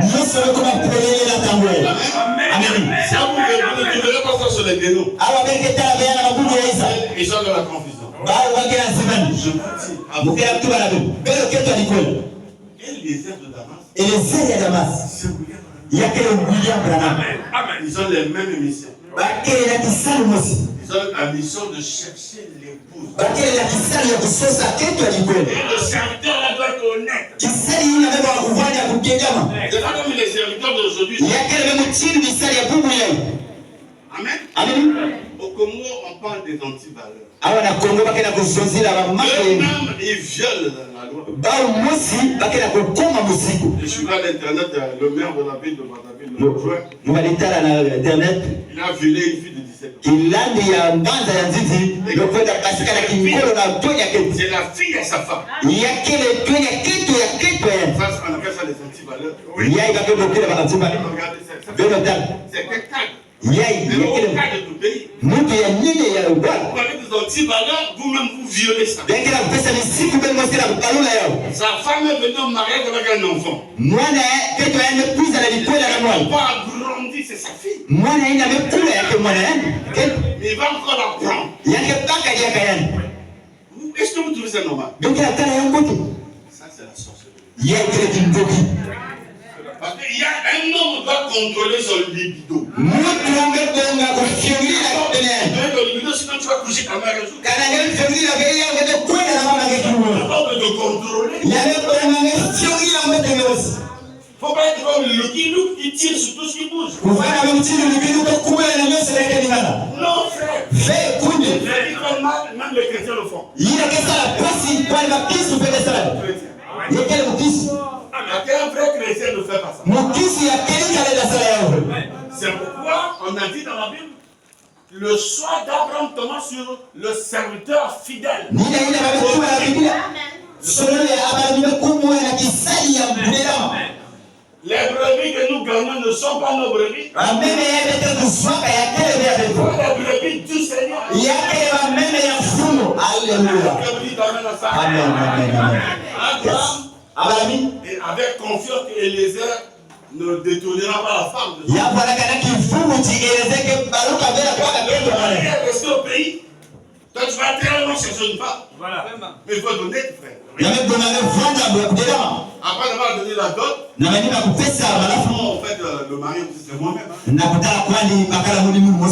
Nyoso kama pelele na tangu ya. Amen. Ça, vous ne verrez pas ça sur les dénons. Awa beke tala bayana mabuku ya Isa. Ils sont dans la confusion. Bao wake na zimani. Je vous dis, à vous, Mkera kutuba na buku. Belo ketu alikweli. Eliezer de Damas, Eliezer ya Damas. c'est William. Yake William Branham. Ils ont les mêmes missions. Bakele na kisali mosi. Ils ont la mission de chercher l'épouse. Bakele na kisali ya kusosa ketu alikweli. Et le serviteur là doit être honnête. Kisali hii inabeba kufanya kugengama. C'est pas comme les serviteurs d'aujourd'hui. Yakele bemutini bisali ya bubu yao. Amen. Amen. Au Congo, on parle des antivaleurs. Awa na Kongo bakela kuzozila ba mama. Eux-mêmes, ils violent la loi. Ba mosi bakela kukoma musiku. Je suis là à l'internet, le maire de la ville de Brazzaville, le joueur, Mubalitala na internet. il a violé une fille de 17 ans. Kilandi ya mbanza ya nzizi yokwenda kasika na kinkolo na tonya ketu. C'est la fille à sa femme. Yakele tonya ketu ya ketu ya. Ça, on appelle ça les antivaleurs. Yai bakelo kile bakatumba. Regardez ça. Beno tano. C'est un cadre. Yai Mais au yakele cadre du pays, mutu ya nini ya ubwana. vous avez des antivaleurs, vous-même vous violez ça. Bekela kupesa misiku beno mosira kukalula yao. Sa femme est venue en mariage avec un enfant. Mwana ketu aende kuza na likwela na Elle mwana. n'a pas grandi, c'est sa fille. Mwana ina mekula yake mwana yani. Ketu Mais il va encore l'apprendre. yake baka yake yani. Est-ce que vous trouvez ça normal? Bekela tana ya ngoto. Ça, c'est la sorcellerie. Yake kindoki. Parce qu'il y a un homme qui doit contrôler son libido. Mutu angekonga kufikiria tena. Mais le libido, sinon tu vas coucher ta mère un jour. Kana ngeli fikiria kaya ngete kwenda na mama yake kiuno. On peut te contrôler. Yake konga ngefikiria ngete ngosi. Faut pas être comme le Lucky qui tire sur tout ce qui bouge. Kufanya mtindo libido kubwa na nyose yake ni nana. Non, frère. Fe kunde. Même le fond. Il a que ça la place, il prend la piste, il fait des salades. Il y a quel motif? Un vrai chrétien ne fait pas ça. Motif, il y a quel qui a la salade. C'est pourquoi on a dit dans la Bible le choix d'Abraham Thomas sur le serviteur fidèle. Les brebis que nous gagnons ne sont pas nos brebis. Les brebis du Seigneur. Abraham avait confiance qu'Élézer ne détournera pas la femme de Dieu. Il est resté au pays. Toi, tu vas très loin chercher une femme. Voilà. Mais il faut donner, frère. Après d'avoir donné la dot, en fait, le mari, c'est moi-même.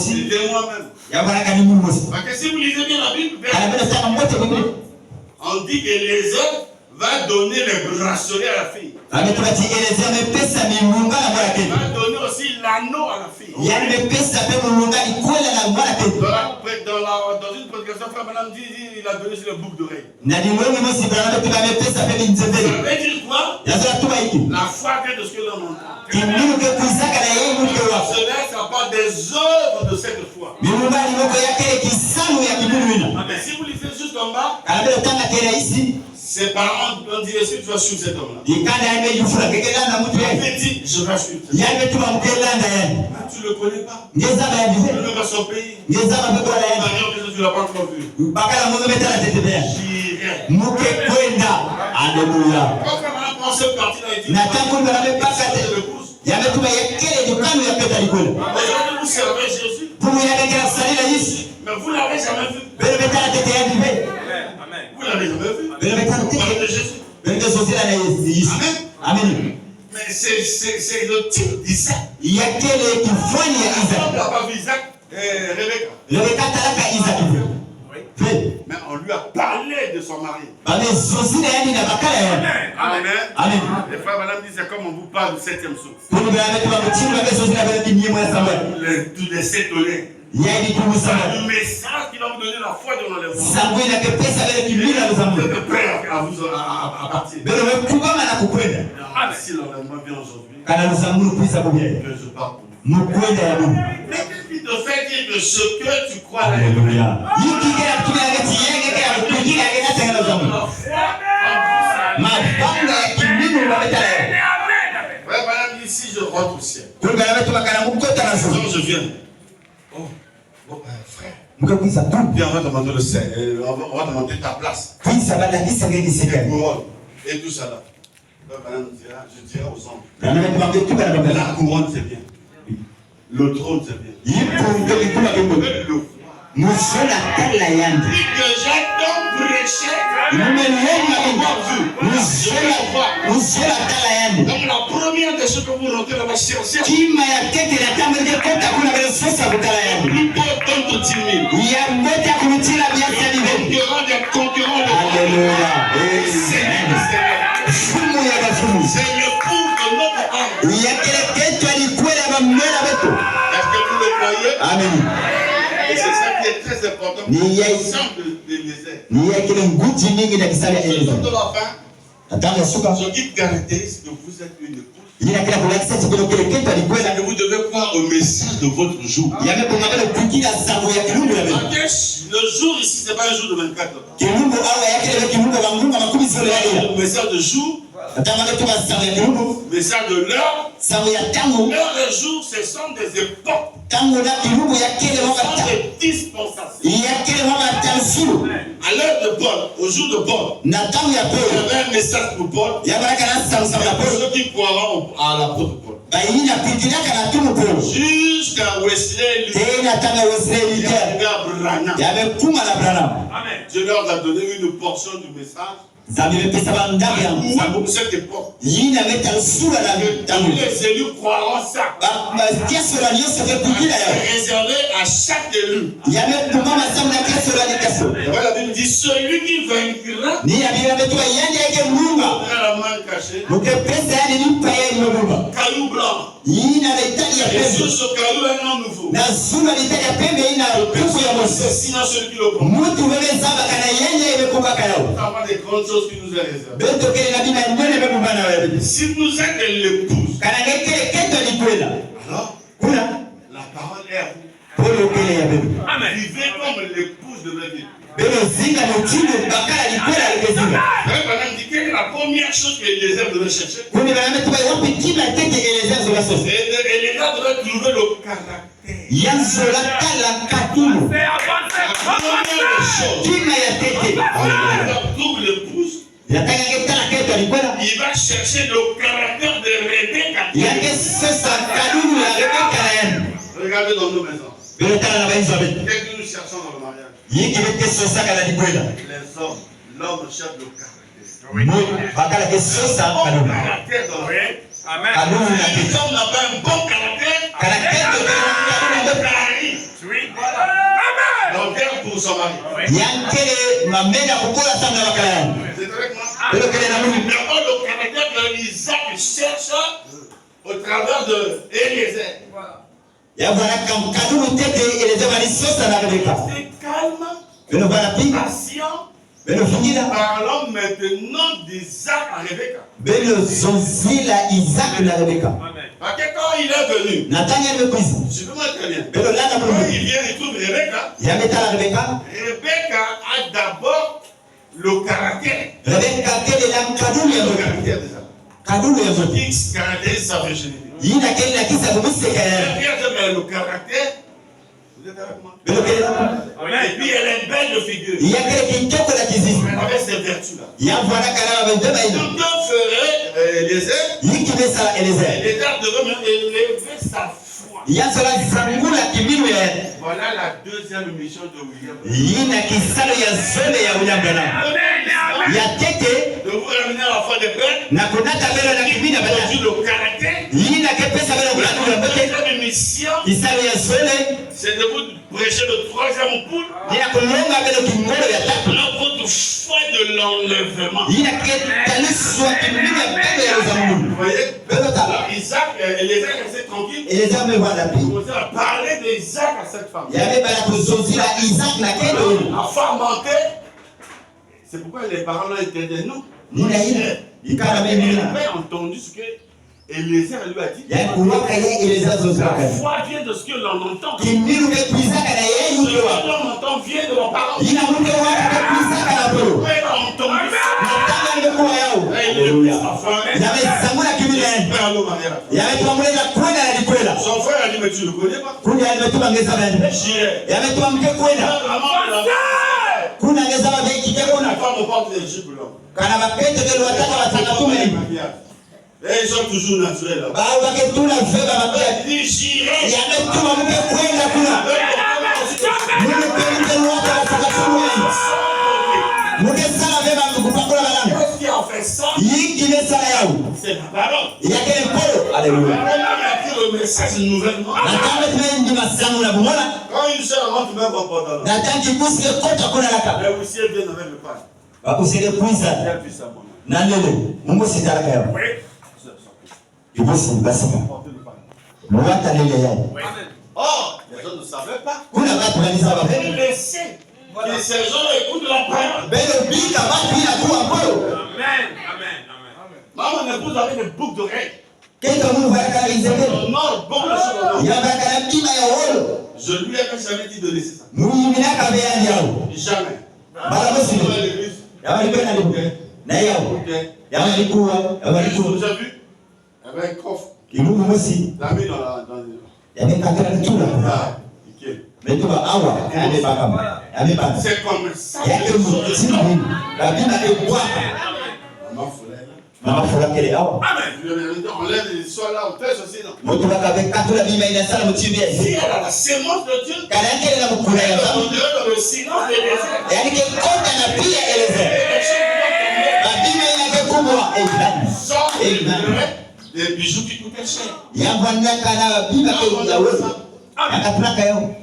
C'était moi-même. Parce que si vous lisez bien la Bible, on dit qu'Élézer va donner les bracelets à la fille. Va donner aussi l'anneau à la fille. Dans une prédication, frère Madame dit il a donné sur le boucle d'oreille. Ça veut dire quoi? La foi vient de ce que l'homme entend. Cela, ça parle des œuvres de cette foi. Mais si vous lisez juste en bas, ses parents ont dit est-ce que tu vas suivre cet homme-là? Il avait dit je vais suivre cet homme. Tu ne le connais pas. Tu ne connais pas son pays. Tu ne l'as pas encore vu. J'irai. Alléluia. Quand on prend cette partie-là, il dit aujourd'hui vous servez Jésus, mais vous ne l'avez jamais vu. Vous ne l'avez jamais vu. Vous parlez de Jésus. Amen. Mais c'est le type d'Isaac. Il y a quel qui voit Isaac. On n'a pas vu Isaac et Rebecca. Mais on lui a parlé de son mari. Amen. Amen. Les frères, madame disent c'est comme on vous parle du 7e source. Tous les 7 tonnerres. Le message qui va vous donner la foi de l'enlèvement. Vous êtes prêts à partir. Si l'enlèvement vient aujourd'hui, que je pars pour vous. Mais qu'est-ce qui te fait dire que ce que tu crois là? Ouais, madame, ici je rentre au ciel. Donc je viens. Oh, frère. Viens, on va demander le ciel. On va demander ta place. Et tout ça là. Madame dira, je dirai aux hommes. La couronne c'est bien. Le trône c'est bien. Le que j'attends prêcher. Donc la première des choses que vous rentrez là-bas chercher. Plus beau donne de 10 000. Concurrent. Alléluia. C'est le cours de notre âme. Est-ce que vous le croyez? Amen. Et c'est ça qui est très important pour l'ensemble de l'Église. De la fin, ce qui caractérise que vous êtes une épouse, c'est que vous devez croire au message de votre jour. Le jour ici, ce n'est pas un jour de 24 heures. Le message de jour, message de l'heure, l'heure et jour, ce sont des époques. Ce sont des dispensations. À l'heure de Paul, au jour de Paul, il y avait un message pour Paul. Il y avait ceux qui croiront à l'apôtre Paul. Jusqu'à Wesley, Dieu leur a donné une portion du message. Pour cette époque, tous les élus croiront ça. C'est réservé à chaque élu. La Bible dit celui qui vaincra la main cachée, caillou blanc. ya Et pembe. sur ce caillou, un nom nouveau. Na zuma litali ya pembe ina tuku ya Mose. Sinon celui qui le comprend. Mutu wewe zaba kana yenye imekuba kayao. Nous avons des grandes choses qui nous est réservées. Beto kele na bina nyone be mubana wewe. Si vous êtes l'épouse, Kana ngekele keto likwela. alors Kuna la parole est à vous. polo kele ya bebe. Vivez comme l'épouse devrait vivre. Bebe zinga mutindo bakala likwela likezinga. Madame dit que la première chose que Eliezer devait chercher, Kuni bana tuba wapi kila tete eleza zola sose. Eliezer devait trouver le caractère. Yanzola kala katulu. La première chose, Kima ya tete. il trouve l'épouse, Yataka ngekala keto likwela. il va chercher le caractère de Rebecca. Yake sasa kadulu ya Rebeka na yenu. Regardez dans nos maisons. Bebe tala na Elizabeth. Qu'est-ce que nous cherchons dans le mariage? Yiki bete sosa kala likwela. Les hommes, l'homme cherche le caractère. Bakala ke sosa Bon kadulu. caractère dans la vie. Kadulu na Si tete. l'homme n'a pas un bon caractère, Caractère de donc guerre pour son mari. Yankele mamena kukola sana bakala yangu. C'est avec moi. Bebe kele na mimi. D'abord le caractère que Isaac cherche au travers de Eliezer. Ya bwana kadulu tete eleza bali sosa na Rebeka. C'est calme, Beno bwana pinga. patient, Beno fingida. parlons maintenant d'Isaac à Rebecca. Beno zonzila Isaac na Rebeka. Parce que quand il est venu, Natanya mekwiza. suivez-moi très bien. Beno lana Quand mulu. il vient, il trouve Rebecca. Yameta la Rebeka. Rebecca a d'abord le caractère. Rebeka kele la kadulu ya Le Rebeka. caractère déjà. Kadulu ya Rebeka. Qui caractérise sa virginité. Yina kele la kisa kumise kaya. Le caractère. Vous êtes avec moi? Beno kele la. Et puis elle est belle de figure. Yakele kitoko la kizizi. Avec ces vertus-là. Ya bwana kala bendeba ina. Donc Dieu ferait Eliezer. Yiki besa Eliezer. Eliezer devait même élever sa foi. Yanzola zangula kiminu ya. Voilà la deuxième mission de William. Yina kisalo ya zone ya William Branham. Ya tete De vous ramener à la foi des prêtres. na kunata bela na kimina bela. Aujourd'hui le caractère. Yina kepesa bela La kulatu ya bote. deuxième mission, Kisalo ya zone c'est de vous prêcher le troisième poule. yina kulonga bela kingolo ya tatu. Votre foi de l'enlèvement. Yina ketaniswa kimina bela ya uzamungu. Vous voyez? Bela ta. Alors Isaac, Eliezer restait tranquille. Eleza mwana pi. Il commençait à parler d'Isaac à cette femme. Yabe bala kuzozila Isaac na kendo. La femme mentait. C'est pourquoi les parents là étaient des noms. Nina ina. Ikara Elle mimi. avait entendu ce que Eliezer lui a dit. Ya kuwaka ye Eleza zozila. La foi vient de ce que l'on entend. Kiminu ke kuizaka na ye Ce yukewa. que l'on entend vient de la parole. Yina muke waka ke kuizaka na polo. Elle a entendu ça. Nataka nimekuwa yao. Haleluya. Yabe zangula kimina. Yabe tuamulela kwenda na likwela. Son frère a dit, mais tu ne le connais pas. Kundi alimetuma ngeza bende. J'irai. Yabe tuamke kwenda. Kuna ngeza ba benki ke La kuna. femme au porte des jupes là. Kana bakete ke wataka wataka tumeli. Et ils sont toujours naturels là. Ba bake tuna feba mabia. Il dit, j'irai. Yabe tuamke kwenda kuna. Mune pende wata wataka tumeli. Mune sala beba mkupakula balangu. Qu'est-ce qui a fait ça? Yiki ne sala yao. C'est la parole. Yakele polo. Alléluia. On a appris le message nouvellement. Nataka tumendi masangu na bumona. Quand une sœur rentre même en pantalon, Nataka kusikia kota kuna laka. elle aussi elle vient avec le pain. Bakusile kuiza. Elle puisse sa maman. Na lele. Mungu sitaraka yao. Oui. Ibusi basika. Porter le pain. Mwata lele yao. Or, les gens ne savaient pas. Kuna watu kanisa Ils babe. laissaient que ces gens écoutent la parole. Bele bika watu ina kuwa polo. Maman épouse avec des boucles d'oreilles. Keka Mungu baraka izeke. Non, beaucoup de choses. Ya baraka na bima ya holo. Je lui avais jamais dit de laisser ça. Muimina ka be yandi yao. Jamais. Bala bosi. Dans l'église. Ya wali kwenda libu. Na yao. Ok. Ya wali kuwa. Ya wali Vous kuwa. avez vu? Il y avait un coffre. Kimungu mosi. Il l'a mis dans Ya meka kila tula. Ah, ok. Metuba awa. Ya me bakama. Ya me bakama. C'est comme ça. Yake mutini nini? La bima ke bwaka. Maman Foulée, là. Mama fula kele awa. On lève les soirs là, on fait ceci, non? Mutu baka be katula bima ina sala mutibi. Si elle a la sémence de Dieu, Kana kele na mukula elle ya est babu. dans le silence des déserts. Yani ke kota na pia eleze. Les choses Babima ina ke kubwa. Amen. sont des bijoux qui coûtent cher. Ya bwana kana bima ke ya wewe. Akatulaka yo.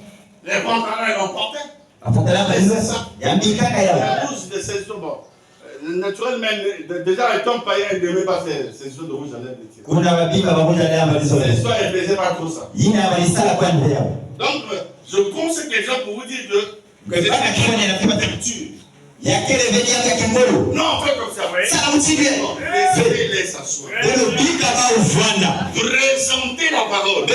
Les pantalons, ils l'ont porté. Afatala ka yo. Ya mbika ka yo. L'épouse de ces hommes, bon, naturel, mais déjà étant païen, il n'aimait pas ces choses de rouge à lèvres. C'est l'histoire, il ne faisait pas trop ça. Donc, je conseille les gens pour vous dire que c'est une culture. Non, faites comme ça. Laissez-les s'asseoir. Présentez la parole. Les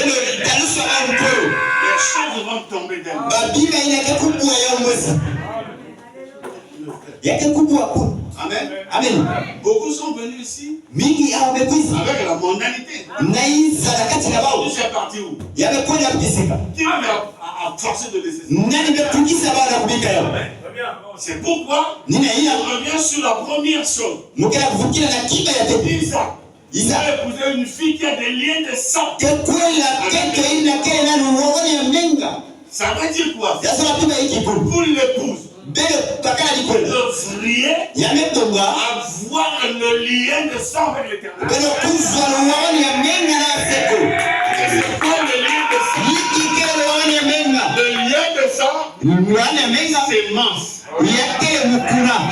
choses vont tomber d'elles. Amen. Amen. Beaucoup sont venus ici Mingi avec la mondanité. Aujourd'hui, c'est parti où? Qui m'a forcé de laisser ça? C'est pourquoi on revient sur la première chose. Isaac a épousé une fille qui a des liens de sang. Ça veut dire quoi? Pour l'épouse devriez avoir le lien de sang avec l'Éternel. C'est quoi le lien de sang? Le lien de sang, c'est mince.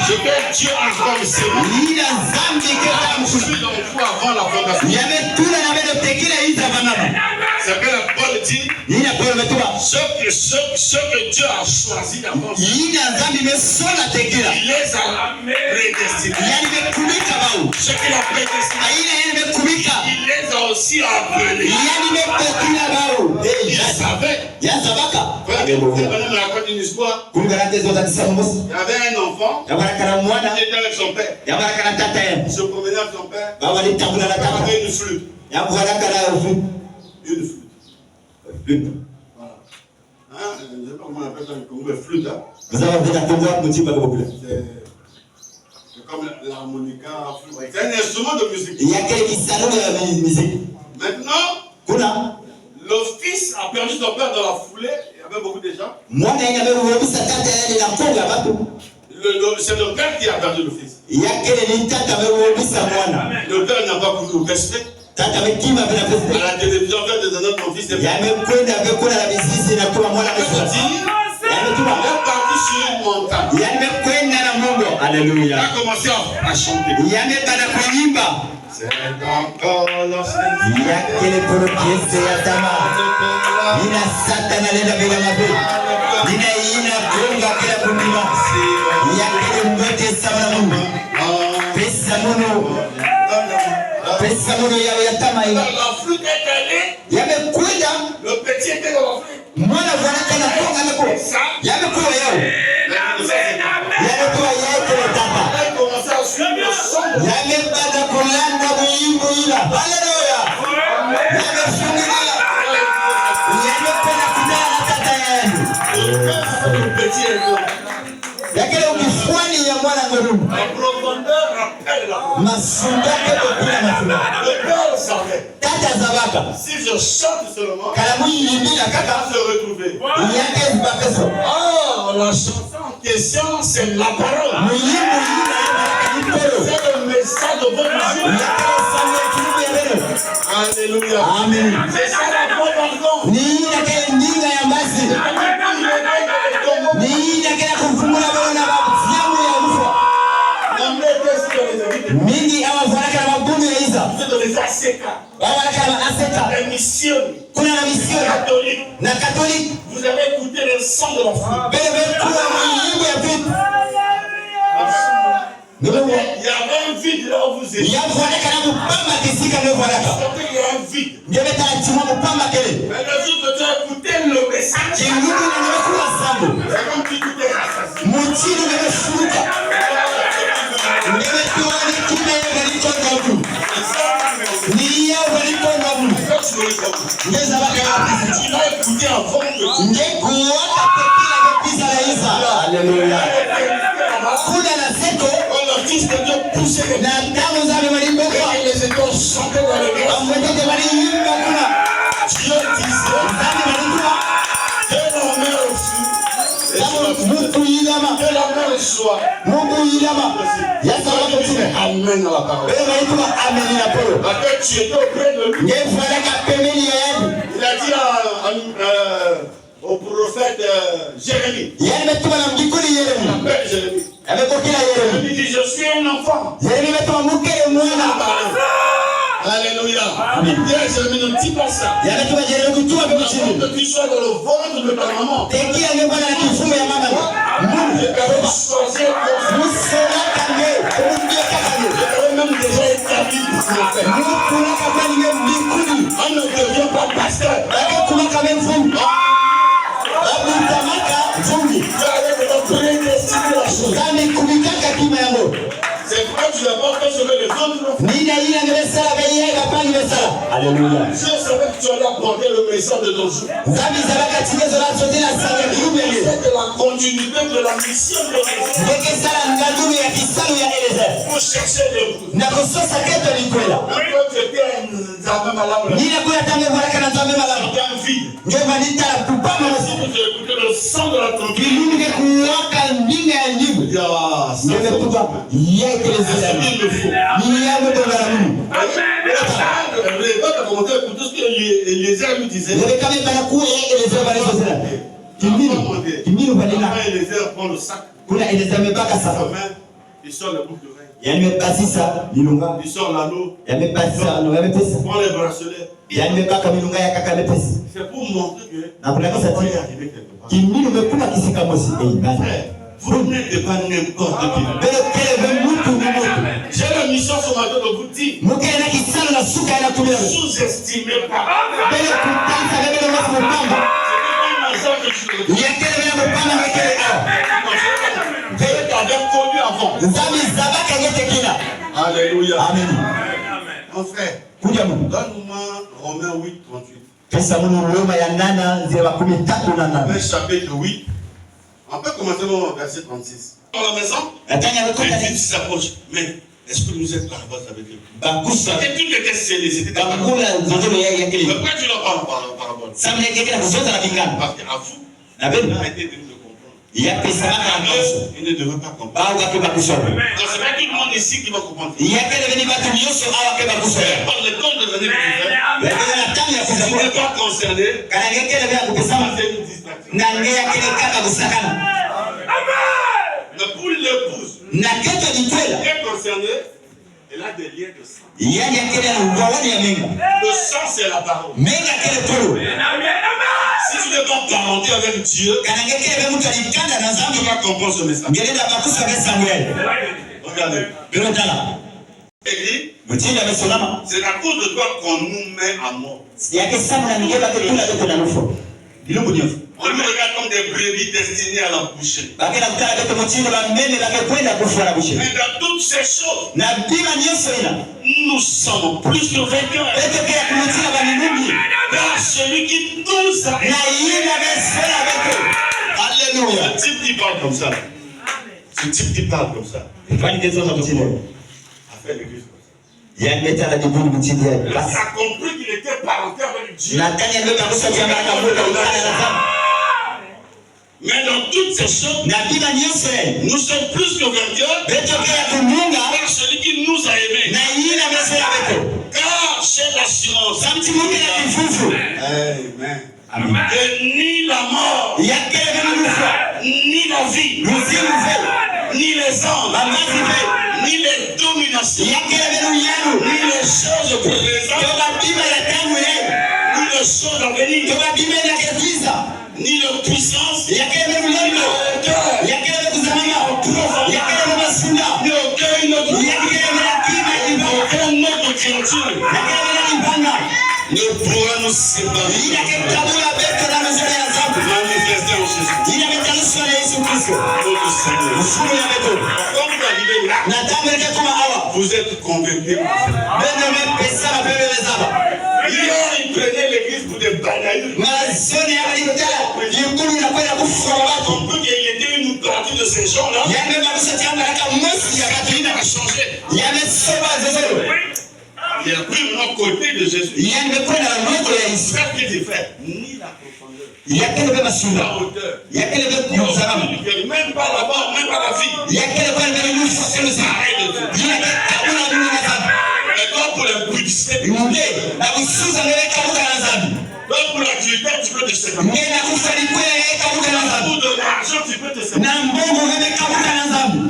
Ce que Dieu a comme sémence. Je suis dans le fou avant la fondation. C'est que la Paul dit ce que Dieu a choisi d'avance, il les a prédestinés. Ce qu'il a prédestiné, il les a aussi appelés. Il savait. Vous me raconter une histoire. Il y avait un enfant qui était avec son père. Il se promenait avec son père. Il avait une flûte. Une flûte. Voilà. Hein, je ne sais pas comment on appelle ça en Congo, flûte. Hein? C'est comme l'harmonica. C'est un instrument de musique. Maintenant, le fils a perdu son père dans la foulée. Il y avait beaucoup de gens. C'est le père qui a perdu le fils. Le père n'a pas voulu le respect. À la télévision, on fait des annonces, mon fils est parti sur une montagne. Alléluia. Il a commencé à chanter. C'est encore la flûte est allée. Le petit était dans la flûte. Il a commencé à suivre le son. La profondeur rappelle la le père savait. Si je chante seulement, il va se retrouver. Oh, la chanson en question, c'est la parole. C'est le message de votre jour. Alléluia. Amen. C'est ça la bonne ordonnance. Les missions catholiques. Vous avez écouté le son de la flûte. Il y avait un vide là où vous étiez. Il y a un vide. Mais le jour que tu as écouté le message, c'est comme si tu étais assassiné. Tu l'as écouté avant Alléluia. Quand le Fils de Dieu poussait les étoiles chantaient dans le cœur. Dieu disait que la mer fut que la mer soit. Amen à la parole. Tu étais auprès de lui. Il a dit au prophète Jérémie. Il appelle Jérémie. Il dit, je suis un enfant. Alléluia. Amen. Je ne dis pas ça. Avant que tu sois dans le ventre de ta maman, je t'avais choisi pour ça. J'avais même déjà établi pour ce faire. On ne devient pas pasteur. Tu avais prédestiné la chose. C'est pourquoi tu n'as pas fait sauver les autres. Alléluia. Si on savait que tu allais apporter le message de ton jour, c'est de la continuité de la mission de Jésus. Pour chercher le bout. Quand tu étais un Nzambe malade, tu étais un vide. Si tu écoutais le sang de la trompette, Eliezer lui disait, Eliezer prend le sac, il sort le boucle d'oreille, il sort l'anneau, il prend les bracelets. C'est pour montrer que vous pouvez arriver quelque part. Vous n'êtes pas n'importe qui. J'ai la mission ce matin de vous dire, sous-estimez pas. Alléluia. Amen. Mon frère, donne-moi Romains 8, 38. Le chapitre 8. On peut commencer au verset 36. Dans la maison, les s'approchent. Mais est-ce que nous êtes capables avec eux? C'était tout était scellé. C'était pourquoi tu leur parles par parabole? Parce qu'à vous, il a été de nous comprendre. Il ne devait pas comprendre. Donc c'est pas tout le monde ici qui va comprendre. Par le temps de l'année que tu fais, si tu n'es pas concerné, c'est une distraction. Mais pour l'épouse, qui est concernée, elle a des liens de sang. Le sang, c'est la parole. Si tu n'es pas parenté avec Dieu, tu vas comprendre ce message. Regardez. Église, c'est à cause de toi qu'on nous met à mort. On nous regarde comme des brebis destinées à la boucherie. Mais dans toutes ces choses, nous sommes plus que vainqueurs. Par celui qui nous a aimés. Alléluia. Ce type qui parle comme ça. Ce type qui parle comme ça. A fait l'église comme ça. Il a compris qu'il était parenté avec Dieu. Mais dans toutes ces choses, nous sommes plus que vainqueurs par celui qui nous a aimés. Car c'est l'assurance. Amen. Que ni la mort, ni la vie, ni les anges, ni les dominations, ni les choses présentes, ni les choses à venir, ni la puissance, ni le cœur, ni aucun autre créature ne pourra nous séparer. Manifester en Jésus. Notre Seigneur. Quand vous arrivez là, vous êtes convaincus. Hier, ils prenaient l'église pour des banailles. On peut qu'il était une partie de ces gens-là. Il a changé. Il a pris mon côté de Jésus. Qu'est-ce qu'il fait? Ni la profondeur, ni la hauteur, même pas la mort, même pas la vie. Mais quand pour l'impudicité, donc pour l'adultère, tu peux te séparer. Pour de l'argent, tu peux te séparer.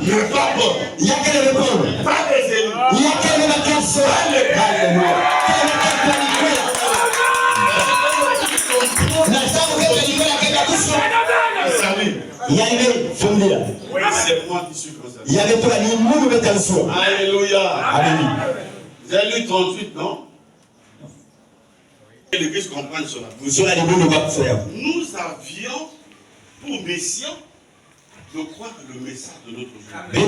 Mais pas des élus, pas les oui, c'est moi qui suis concerné. Alléluia. J'ai lu 38, non? Et l'église comprenne cela. Nous avions pour mission de croire le message de notre jour. Le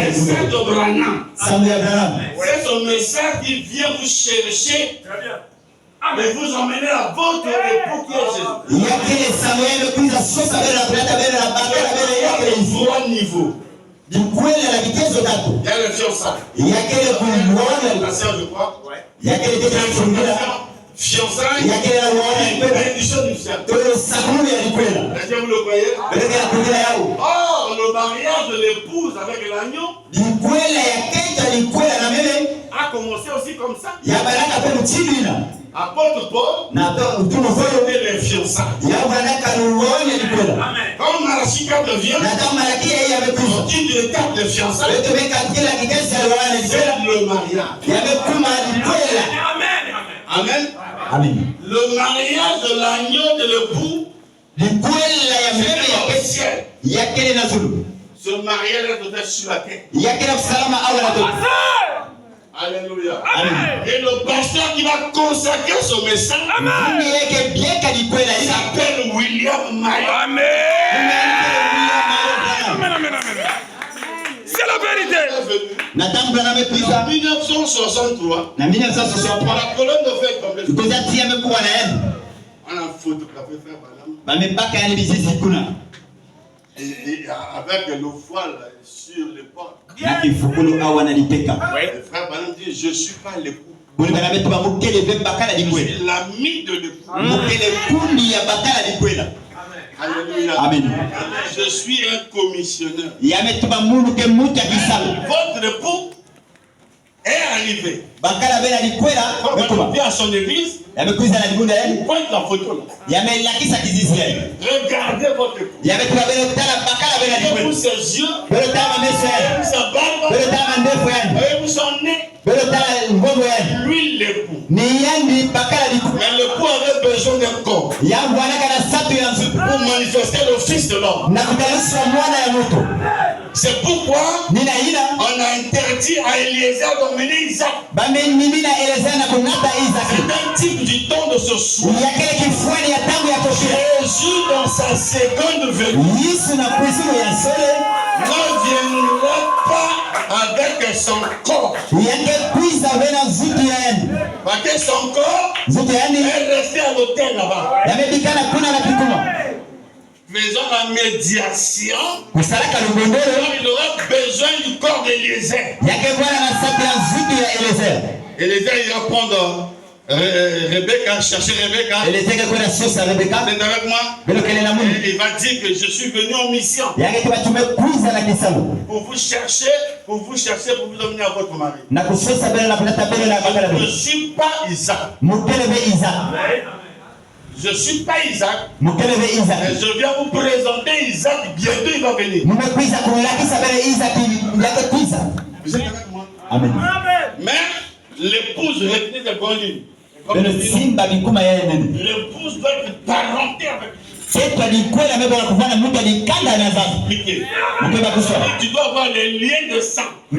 message d'Abraham. C'est ce message qui vient vous chercher. Mais vous emmenez à votre époux qui est Jésus. Trois niveaux. Il y a le fiançailles. La sœur de quoi? Il y a fiançailles. Il y a bénédiction du ciel. Est-ce que vous le croyez? Or, le mariage de l'épouse avec l'agneau a commencé aussi comme ça. Apôtre Paul était les fiançailles. Quand Malachie 4 vient, on dit l'étape des fiançailles, c'est le mariage. Amen. Amen. Le mariage de l'agneau de l'époux, c'est au ciel. Ce mariage doit être sur la terre. Alléluia. Amen. Et le pasteur qui va consacrer ce message s'appelle William Mayo. Amen. C'est la vérité. En 1963, la colonne de fête tombée. On a photographié frère Branham. Et avec le voile sur l'épaule. Le frère Branham dit, je ne suis pas l'époux. Je suis l'ami de l'époux. Alléluia. Amen. Je suis un commissionnaire. Votre époux est arrivé. Quand on vient à son église, il pointe la photo là. Regardez votre époux. Regardez ses yeux. Regardez sa barbe. Regardez son nez. Lui l'époux. Mais l'époux avait besoin d'un corps pour manifester le Fils de l'homme. C'est pourquoi on a interdit à Eliezer d'emmener Isaac. C'est un type du temps de ce soir. Jésus dans sa seconde venue ne viendra pas avec son corps. Parce que son corps est resté à l'hôtel là-bas. Faisons la médiation. Il aura besoin du corps d'Eliezer. Eliezer ira prendre Rebecca, chercher Rebecca. C'est avec moi. Et il va dire que je suis venu en mission. Pour vous chercher, pour vous emmener à votre mari. Je ne suis pas Isaac. Je ne suis pas Isaac. Mais je viens vous présenter Isaac. Bientôt il va venir. Vous êtes avec moi? Amen. Mais l'épouse retenait des bonnes lignes. L'épouse doit être parentée avec lui. Tu dois avoir les liens de sang. Tu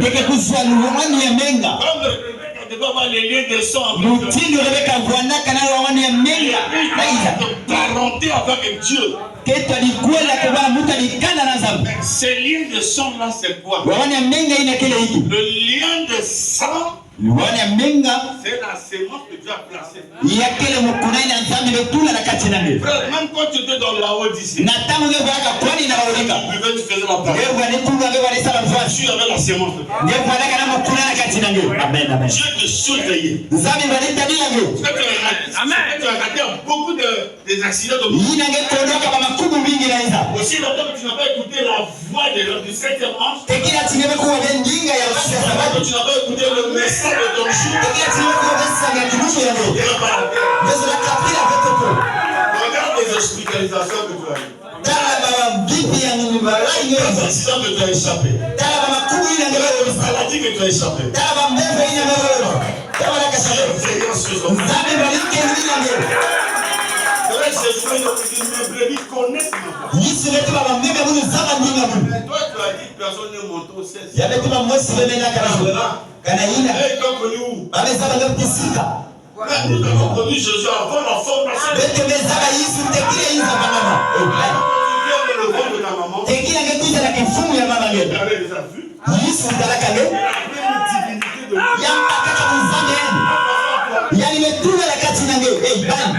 dois avoir les liens de sang. Parenté avec Dieu. Ces liens de sang là, c'est quoi? Le lien de sang, c'est la sémence que Dieu a placée. Frère, même quand tu étais dans la Odyssée, tu faisais la place. Tu avais la sémence. Dieu te surveillait. Tu as raté beaucoup des accidents de vie. Aussi longtemps que tu n'as pas écouté la voix du 7e ange, tu n'as pas écouté le message de ton jour. Regarde les hospitalisations que tu as eues. nyonso. Accident que tu as échappé. Tala ba makubu ina ngelo. Maladie que tu as échappé. Tala ba mbembe ina ngelo. Tala ba kasale. Nzambe balike ina ngelo. Mes brebis connaissent ma voix. Yesu letu ba mbembe bunu zama ndinga bunu. Toi tu as dit personne ne monte au ciel. Yabe tu ba mwesi bebe na karamu. Kana ina. Et donc nous. Babe zaba ndo kisika. Nous avons connu Jésus avant la formation. Bete mezaba Yesu tekile inza mama. Tu viens de le ventre de ta maman. Tekile ngekuza na kifumu ya mama Tu ngelo. avais déjà vu. Yesu ndalaka le. Il avait une divinité de lui. Yamba kaka mzambe yani. Yani metuna la kati na ngelo. Eh bana.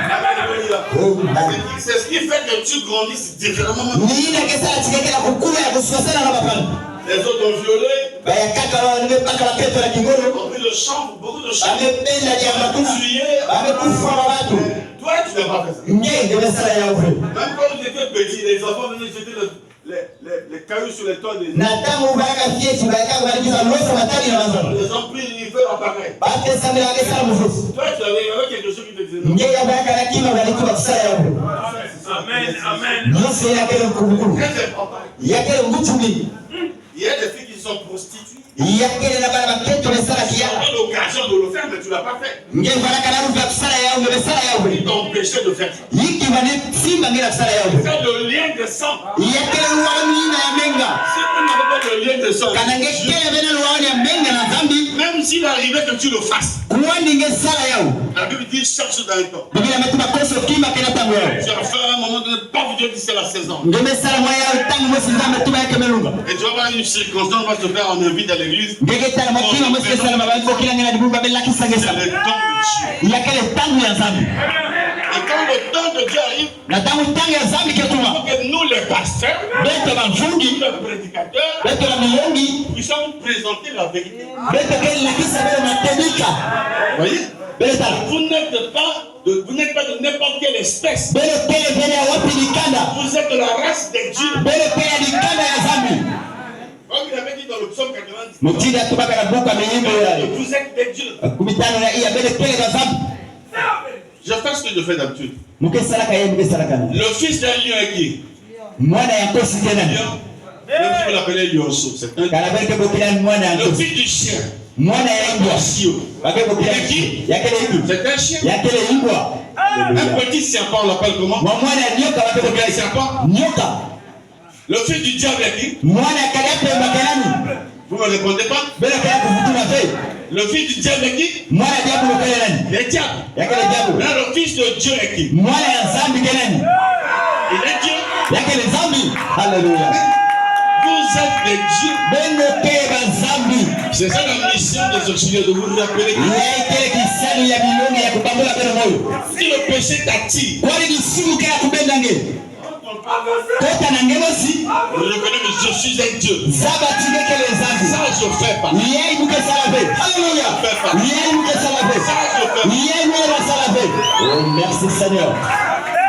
C'est ce qui fait que tu grandisses différemment. Niina kesala tikekela kukula ya kusuasana na bapana. Les autres ont violé. Baya kaka wa nimepaka la peto la kingoro. Ont pris le champ, beaucoup de champs. Amependa ya matusi. Amekufa watu. Toi, tu n'as pas fait ça. Ngende mesala ya ufe. Même quand j'étais petit, les enfants venaient jeter les cailloux sur les toits des Na tangu baraka fietu baraka balikiza lofa matani na mazao. Ils ont pris l'hiver en pareil. Bate samira kesala mufusi. Toi, tu avais quelque chose qui te disait non. Ngende ya baraka la kima balikuwa kusala ya ufe. Amen. Amen. Yesu yakele mkubukuru. Très important. Yakele mbuchumi. Il y a des filles qui sont prostituées. Yakele na bana maketo mesala Tu kiya. as l'occasion de le faire, mais tu ne l'as pas fait. Ngende baraka la rufa kusala ya ufe mesala ya ufe. Ils t'ont empêché de faire ça. Yiki bane simba ngela kusala ya ufe. C'est le lien de sang. Yakele ruwani na ya menga. Si vous n'avez pas le lien de sang, Kanange kele bene ruwani ya menga na zambi. même s'il arrivait que tu le fasses, Kuwani ngesala ya ufe. la Bible dit cherche dans le temps. Biblia imetuma koso kima kena tangu yao. Tu as fait à un moment donné, pas Dieu dit c'est la saison. Ngemesala moya yao tangu mwezi nzambe tuma yake melunga. Et tu vas voir une circonstance, on va se faire en invite à l'église. Ngeketala mokima mwezi kesala mabango kila ngena dibumba bela kisa C'est ngesa. le temps de Dieu. Yakele tangu ya zambi. Et quand le temps de Dieu arrive, Na tangu tangu ya zambi il faut ketuma. que nous, les pasteurs, Bete bavungi, les prédicateurs, bete la milongi, puissions nous présenter la vérité. bete kele la kisa bele matendika. Vous voyez? Bele tala. Vous n'êtes pas de n'importe quelle espèce. Bele kele bele ya wapi nikanda. Vous êtes de la race des dieux. Bele kele ya nikanda ya zambi. Comme il avait dit dans le psaume 90, Mutida tubaka na buka meyimbo ya. vous êtes des dieux. Kumitano na iya bele kele ya zambi. Je fais ce que je fais d'habitude. Mukesala kaye mukesala kana. Le fils d'un lion est qui? Mwana ya kosi tena. Lion. Même si vous l'appelez lionceau, c'est un. Kana bele ke bokila mwana ya Le kosi. fils du chien, Mwana ya imbwa. Sio. Bake bokila Qui? yakele imbwa. C'est un chien. Yakele imbwa. Un petit serpent, on l'appelle comment? Mwana ya nyoka bake Un bokila serpent. nyoka. Le fils du diable est qui? Mwana ya kadape bakelani. Vous ne me répondez pas? Bele kaya kuvutuma fe. Le fils du diable est qui? Mwana ya diabu kelani. Le diable. Yakele diabu. Là, le fils de Dieu est qui? Mwana ya zambi kelani. Il est Dieu. Yakele zambi. Hallelujah. Vous êtes des dieux. Beno ke ba zambi. C'est ça la mission des auxiliaires, de vous rappeler que Yakele kisani ya milongi ya kubambula beno moyo. si le péché t'attire, Kwani disimu kaya kubenda nge. Kota na ngemosi. reconnais que je suis un Dieu. Zaba tigekele zambi. Ça, je fais pas. Yeye muke salabe. Hallelujah. Yeye muke salabe. Yeye muke salabe. Oh, merci Seigneur.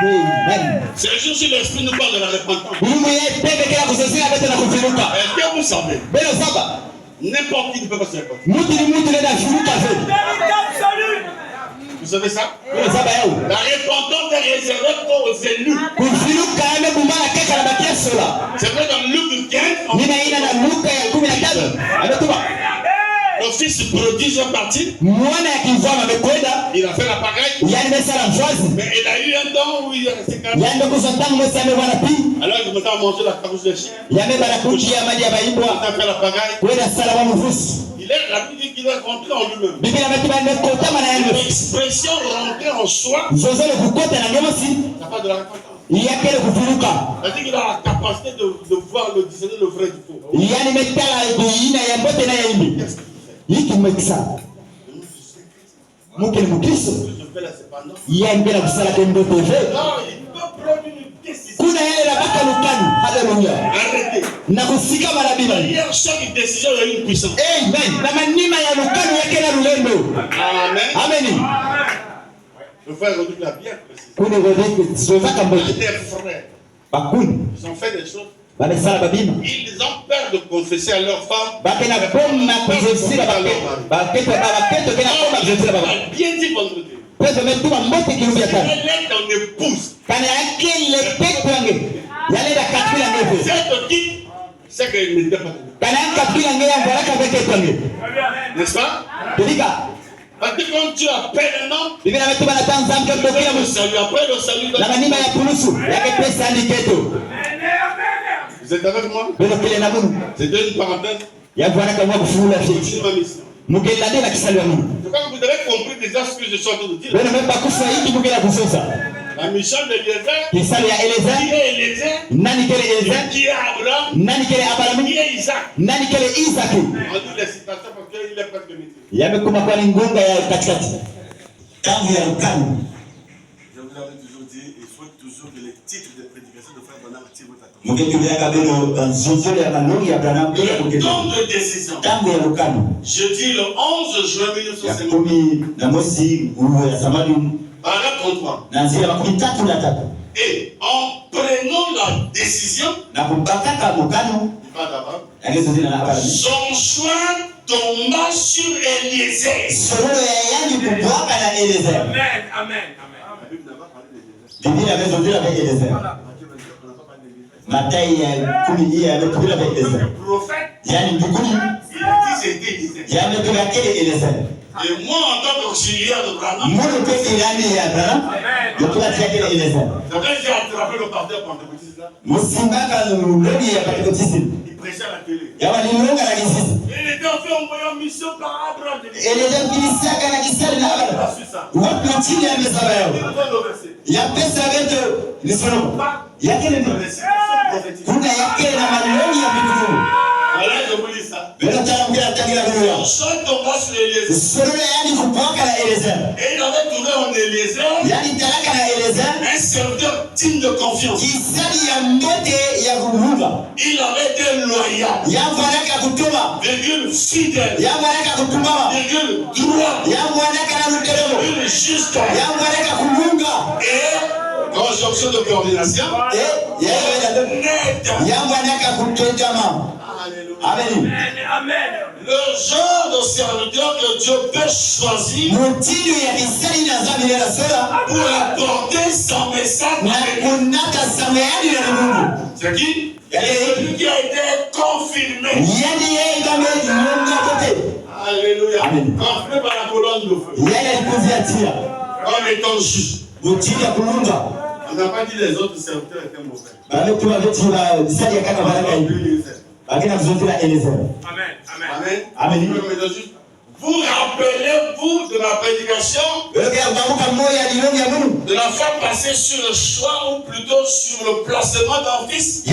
Amen. C'est juste si l'esprit nous parle de la repentance. Mungu yeye pepe kila kusesina bete na kufiruka. Est-ce que vous savez, Beno saba. n'importe qui ne peut pas se répandre. Mutu ni mutu nenda firuka fe. Vous savez ça? Beno saba yao. La repentance est réservée aux élus. Kufiruka ame kumana kaka na bakia sola. C'est vrai dans Luc 15, Nina ina na Luka ya 15. Ametuma. le fils prodige est parti. Mwana ya kivama amekwenda. Il a fait l'appareil. Yani mesala mfazi. Mais il a eu un temps où il est resté calme. Yani kusotangu mwesa amebwana pi. Alors il commençait à manger la carousse des chiens. Yame bana kuchia maji ya Il baimbwa. a fait l'appareil. Kwenda sala wa mvusi. La Bible dit qu'il est rentré en lui-même. Biblia imetuma nimekota maana yangu. L'expression rentrer en soi, Zozele kukota na ngemosi. ça pas de la repentance. Yakele kufiruka. C'est-à-dire qu'il a la capacité de voir, de discerner le vrai du faux. Yani metala kuina ya mbote na ya imbi. Qu'est-ce qu'il fait? Hiki mwekisa. Muke ni mukristo. Je fais là, c'est pas non. Yeye mbele kusala kendo TV. Non, il peut prendre une décision. Kuna yale la baka lukani. Hallelujah. Arrêtez. Na kusika marabiba. Hier, chaque décision a une puissance. Amen. Na manima ya lukani yake na lulendo. Amen. Amen. Le frère Rodrigue l'a bien précisé. Kuni godeke zozaka mbote. Des frères, Bakuni. ils ont fait des choses. Bamesala babima. Ils ont peur de confesser à leur femme. Bakena bomba kuzosira baketo. Baketo kena bomba kuzosira baba. Il a bien dit vendredi. Pesa metuma mbote kirubia kana. Elle est ton épouse. Kana yake le pepo yange. Yale da katila ngefe. C'est qui c'est qu'il n'était pas donné. N'est-ce pas? Parce que quand Dieu appelle un homme, le salut, après le salut, vous êtes avec moi? C'était une parenthèse. Continue ma mission. Je crois que vous avez compris déjà ce que je suis en train de dire. La mission de Eliezer, qui est Eliezer, qui est Abraham, qui est Isaac. On dit les citations parce qu'il est presque midi. Je vous avais toujours dit, il faut toujours que les titres de prédication de Frère Branham attirent votre attention. Le temps de décision. Jeudi le 11 juin 1950. Paragraphe 33. Et en prenant la décision, son choix tomba sur Eliezer. Amen. La Bible n'a pas parlé d'Eliezer. Le prophète, il a dit c'était Eliezer. Et moi, en tant qu'auxiliaire de Branham, j'ai attrapé le pasteur pentecôtiste là. Il prêchait à la télé. Il était en fait envoyé en mission par Abraham. Il a su ça. Il a voilà, je vous dis ça. Son choix tomba sur Eliezer. Et il avait trouvé en Eliezer un serviteur digne de confiance. Il avait été loyal, virgule fidèle, virgule droit, virgule juste. Et conjonction de coordination. Amen. Le genre de serviteur que Dieu peut choisir pour apporter son message. C'est qui? Celui qui a été confirmé. Alléluia. Confirmé par la colonne de feu. Comme étant juste. On n'a pas dit les autres serviteurs étaient mauvais. Amen. Vous rappelez-vous de ma prédication de la fois passée sur le choix ou plutôt sur le placement d'un fils?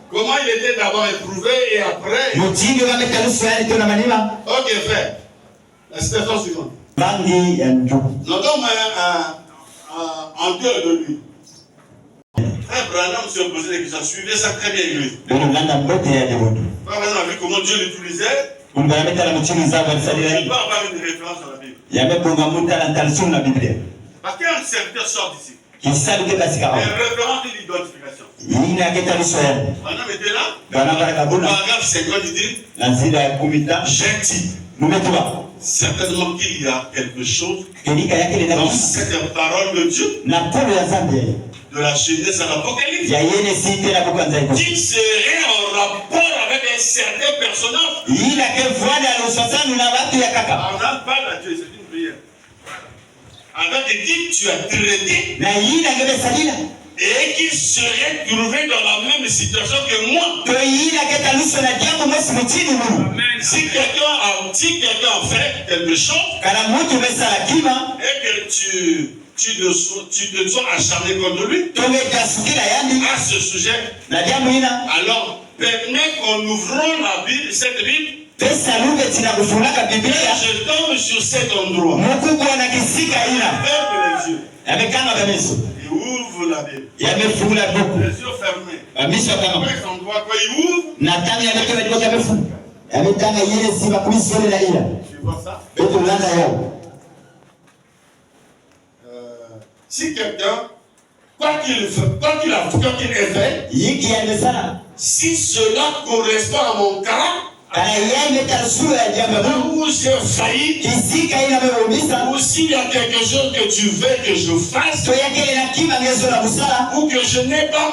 Comment il était d'abord éprouvé et après? Ok, frère. La citation suivante. Notons en dehors de lui. Frère Branham se posait des questions. Suivez ça très bien, église. Frère Branham a vu comment Dieu l'utilisait. Il ne peut avoir une référence dans la Bible. Parce qu'un serviteur sort d'ici. Il y a une référence et l'identification. Branham était là. Paragraphe 50, il dit gentil. Certainement qu'il y a quelque chose dans cette parole de Dieu, de la Genèse à l'Apocalypse, qui serait en rapport avec un certain personnage. On parle à Dieu, c'est une prière. Avec des qui tu as traité et qui serait trouvé dans la même situation que moi. Si quelqu'un a fait quelque chose et que tu te sois acharné contre lui à ce sujet, alors permets qu'on ouvre la Bible, cette Bible, et je tombe sur cet endroit. Ferme les yeux. Il ouvre la Bible. Les yeux fermés. Après cet endroit, quand il ouvre, tu vois ça? Si quelqu'un, quoi qu'il ait fait, si cela correspond à mon caractère, où j'ai failli, ou s'il y a quelque chose que tu veux que je fasse, ou que je n'ai pas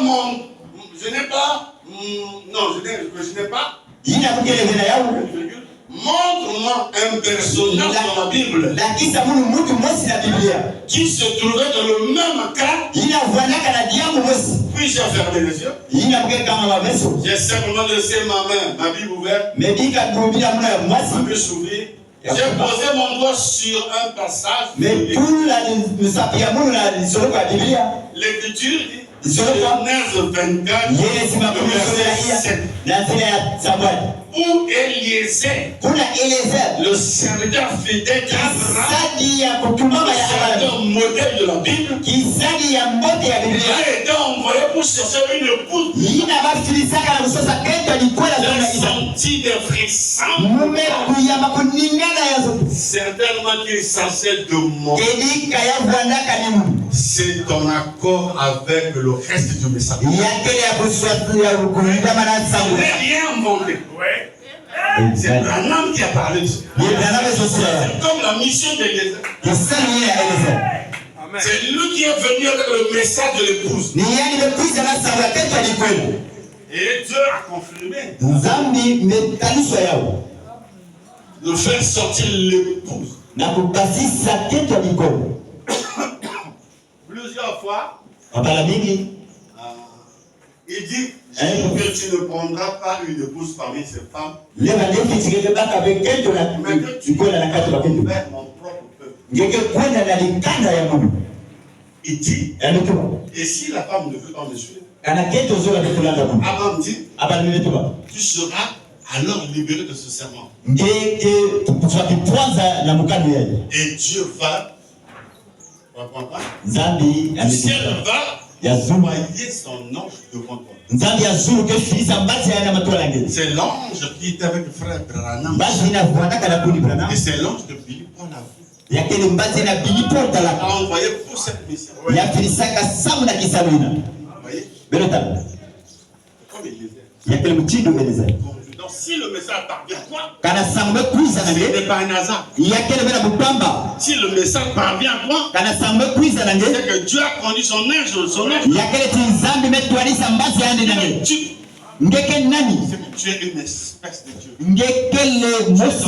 Je n'ai pas, je n'ai pas. Montre-moi un personnage dans la Bible qui se trouvait dans le même cas. Puis j'ai fermé les yeux. J'ai simplement laissé ma Bible ouverte. Ma Bible s'ouvrit. J'ai posé mon doigt sur un passage. L'écriture dit Genèse 24, verset 7. Où Eliezer, le serviteur fidèle d'Abraham, le serviteur modèle de la Bible, a été envoyé pour chercher une épouse. Il a senti des frissons. Certainement qu'il s'agit de moi. C'est en accord avec le reste du message. Je n'ai rien inventé. C'est Branham qui a parlé de ça. C'est comme la mission d'Eliezer. C'est lui qui est venu avec le message de l'épouse. Et Dieu a confirmé de faire sortir l'épouse. Plusieurs fois, il dit que tu ne prendras pas une épouse parmi ces femmes, mais que tu vers mon propre peuple. Il dit, et si la femme ne veut pas me suivre, Abraham dit, tu seras alors libéré de ce serment. Et Dieu va, le ciel va envoyer son ange devant toi. C'est l'ange qui était avec le frère Branham. Et c'est l'ange de Billy Paul a envoyé pour cette mission. Vous voyez? Comme Eliezer. Donc si le message parvient à toi, ce n'est pas un hasard. Si le message parvient à toi, c'est que Dieu a conduit son ange. C'est que tu es une espèce de Dieu. Tu es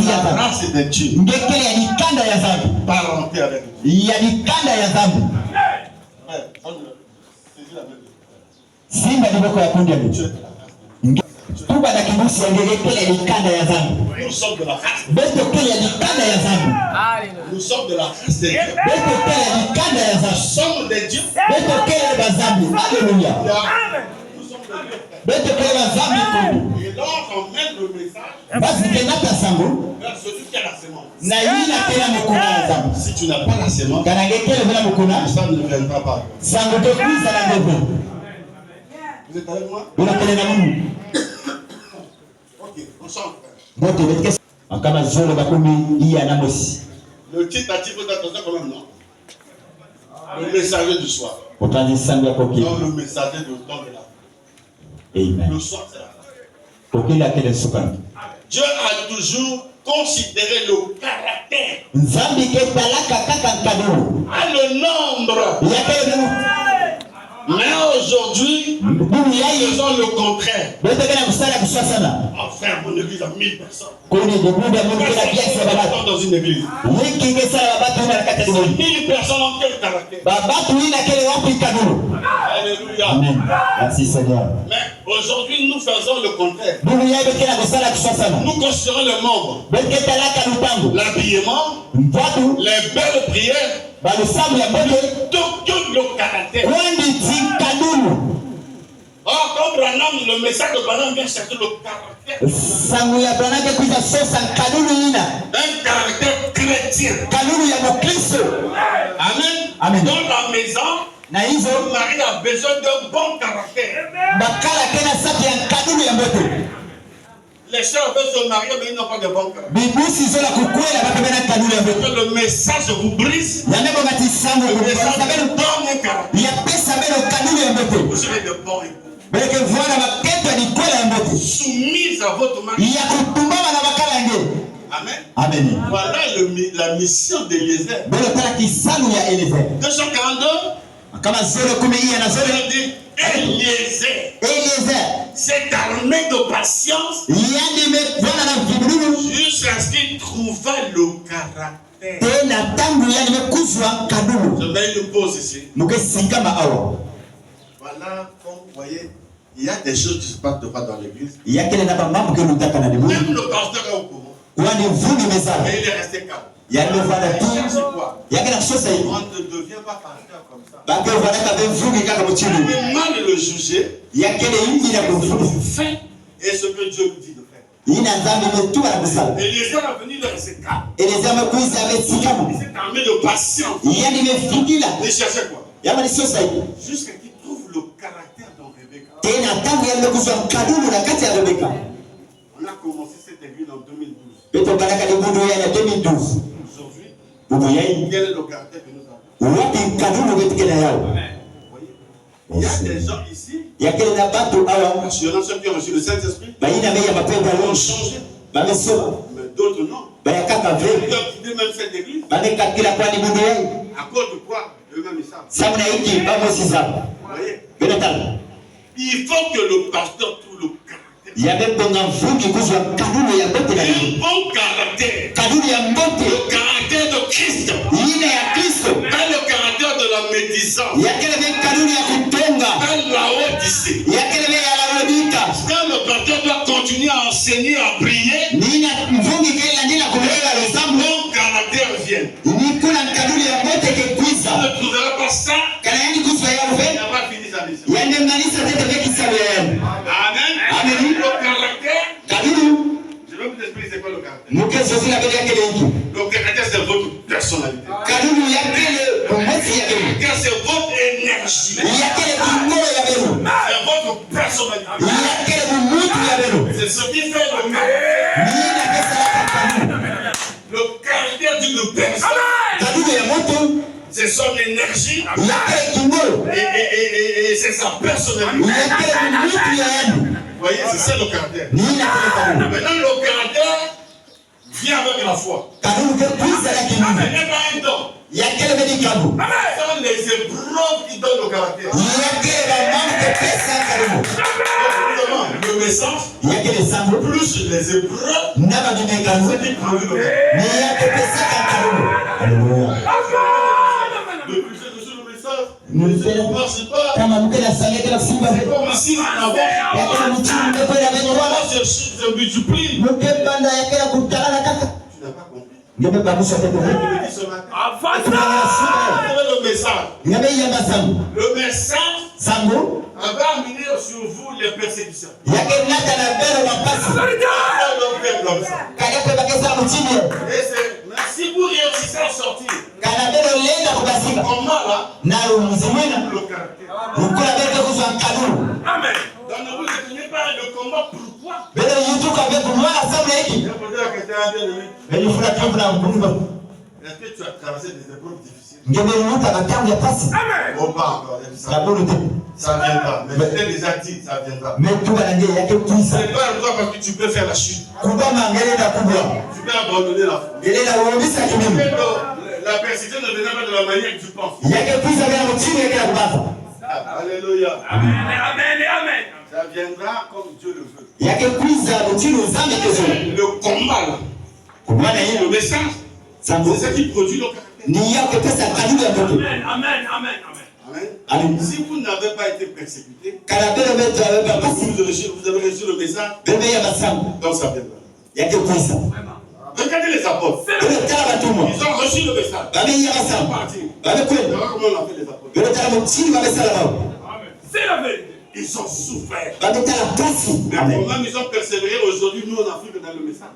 la race de Dieu. Parenté avec Dieu. Nous sommes de la race. Nous sommes de la race de Dieu. Nous sommes des dieux. Et l'ange emmène le message vers celui qui a la sémence. Si tu n'as pas la sémence, ça ne viendra pas. Vous êtes avec moi? Ok, on chante. Le titre a-t-il fait attention quand même, non? Le messager du soir. Non, le messager du temps de la Amen. Le soir, c'est la fin. Dieu a toujours considéré le caractère. À le nombre. Mais aujourd'hui, nous faisons le contraire. Enfin, mon église a 1000 personnes. Dans une église. 1000 personnes ont quel caractère? Alléluia. Amen. Merci Seigneur. Mais aujourd'hui, nous faisons le contraire. Nous considérons les membres, l'habillement, les belles prières, tout le caractère. Or, comme Branham, le message de Branham vient chercher le caractère. Un caractère chrétien. Amen. Amen. Dans la maison, le mari a besoin d'un bon caractère. Les sœurs veulent se marier, mais ils n'ont pas de bon caractère. Que le message vous brise. Le message donne un caractère. Vous serez de bons époux. Soumise à votre mari. Amen. Amen. Voilà la mission d'Eliezer. 242. Il dit, Eliezer. Eliezer. Cette armée de patience Yandime bwana na mvumilivu. jusqu'à ce qu'il trouva le caractère. Tena tangu yandime kuzwa kadulu. Je mets une pause ici. Mukesikama awa. Voilà, comme vous voyez, il y a des choses qui se passent de pas dans l'église. Yakele na bamambo ke lutaka na limu. Même le pasteur est au courant. Wani vungi meza. Mais il est resté calme. Yandime vwana tu. C'est quoi? Yakele chose hivi. On ne devient pas pasteur comme ça. Bake vwana ka vungi kaka mutini. Mais mal le juger. Yakele yindi na kufudu. Fait et ce que Dieu lui dit de faire. Ina zambi metu ala kusala. Eliezer a venu de rester calme. Eliezer amekuisa amesikamu. Cette armée de patience. Yandime vingila. Il cherchait quoi? Yamani chose hivi. Jusqu'à qu'il trouve le caractère de Rebecca. Tena tangu yandime kuzwa kadulu na kati ya Rebeka. On a commencé cette église en 2012. Beto baraka libudu ya 2012. Aujourd'hui, Budu yai. quel est le caractère que nous avons? Wapi kadulu betikena yao. Vous voyez? Il y a des gens ici, Yakele na batu awa. assurant ceux qui ont reçu le Saint-Esprit, Baina meya mapenda ont lonshi. changé, Bamesoma. mais d'autres non. Bayakaka Ils vile. ont quitté même cette église. Bamekakila kwa libudu yai. À cause de quoi? Eux-mêmes ils savent. Samuna hiki bamosisa. Vous voyez? Benetala. Il faut que le pasteur trouve le caractère. Yabe bonga mfungi kuzwa kadulu ya bote na Un libudu. bon caractère. Kadulu ya mbote. Le caractère de Christ. Ine ya Kristo. Pas le caractère de la médisance. Yakele be kadulu ya kutonga. Pas la Odyssée. Yakele be ya larobika. Quand le pasteur doit continuer à enseigner, à prier, Nina mfungi kela ndina kumelela losambo. mon caractère vient. Ni kuna kadulu ya bote ke On kuisa. ne trouvera pas ça. Kana yani kuzwa ya Il uve. n'a pas fini sa mission. Yande manisa tete beki sabe ya. Amen. Amen. Le caractère, Kadulu. je vais vous expliquer c'est quoi le caractère. Muke sosi na beli yakele hiki. Le caractère, c'est votre personnalité. Kadulu yakele umosi ya beli. Car c'est votre énergie. Yakele kingolo ya beli. C'est votre personnalité. Yakele mumutu ya beli. C'est ce qui fait le caractère. Nina pesa ya kadulu. Le caractère d'une personne, Kadulu ya moto. c'est son énergie Yakele kingolo. et c'est sa personnalité. Yakele mumutu ya yani. Vous voyez, c'est ça le caractère. Nina kele kadulu. Maintenant, le caractère vient avec la foi. Kadulu ke kuisa ya Il kinunu. n'y a pas un don. Yakele beli kabu. Ce sont les épreuves qui donnent le caractère. Yakele ba mamu ke pesa ya kadulu. Évidemment, le message, Yakele sambo. plus les épreuves, Naba bime kabu. c'est qui produit le caractère. Ni yake pesa ya kadulu. Haleluya. Depuis que j'ai reçu le message, je ne marche pas. Kama mke na sangete na kusimba C'est vile. comme si avant, Yakele mchini mmekwenda venye wala. je multiplie. Mke banda yakele kutakana kaka. Tu n'as pas compris. Ngebe babusha tete Je vile. me dis ce matin. Avance. Le message. Ngebe yamba sambo. Le message Sambo. avait amené sur vous les persécutions. Yakele nata na bero mapasi. Alors, faire comme ça. Kaka bakesa mchini. Et c'est, mais si vous réussissez à sortir, Kana bero lenda kubasika. comment là, Na mzimwena. le caractère. Mkula bero kuzwa kadulu. Amen. Donc ne vous étonnez pas le combat. Pourquoi? Bero yutuka beku mwana sambo hiki. Je vais poser la question à bien-aimé. Bero fura kambu na mkumba. Est-ce que tu as traversé des épreuves difficiles? Ngebe yuta batangu ya pasi. Oh, pas encore. La bolo te. Ça viendra. Mais je t'ai déjà dit, ça viendra. Metuka na nge yake kuisa. C'est pas toi parce que tu peux faire la chute. Kubama ngele na kubwa. Tu peux abandonner la foi. Ngele na uombisa kimimi. Mais non, la persécution ne vient pas de la manière que tu penses. Yake kuisa bila mchini yake na kubasa. Alléluia. Amen, amen, amen. Ça viendra comme Dieu le veut. Yake kuisa mchini uzambi kezo. Le combat là, Kubana le hiyo. message, Sambo. c'est ce qui produit le caractère. Ni yake pesa kadulu ya moto. Amen, amen, amen, amen. Amen. Amen. Si vous n'avez pas été persécuté, Kana bero betu ya beba pasi. vous avez reçu le message, Bebe ya basambo. donc ça viendra. Yake kuisa. Regardez les apôtres. Bebe tala batumwa. Ils ont reçu le message. Babe ya Ils sont basambo. partis. Babe Vous kweli. verrez comment on appelle les apôtres. Bebe tala mchini babe sala bao. Amen. C'est la vérité. Ils ont souffert. Babe tala pasi. Mais Amen. quand même ils ont persévéré aujourd'hui, nous en Afrique, dans le message.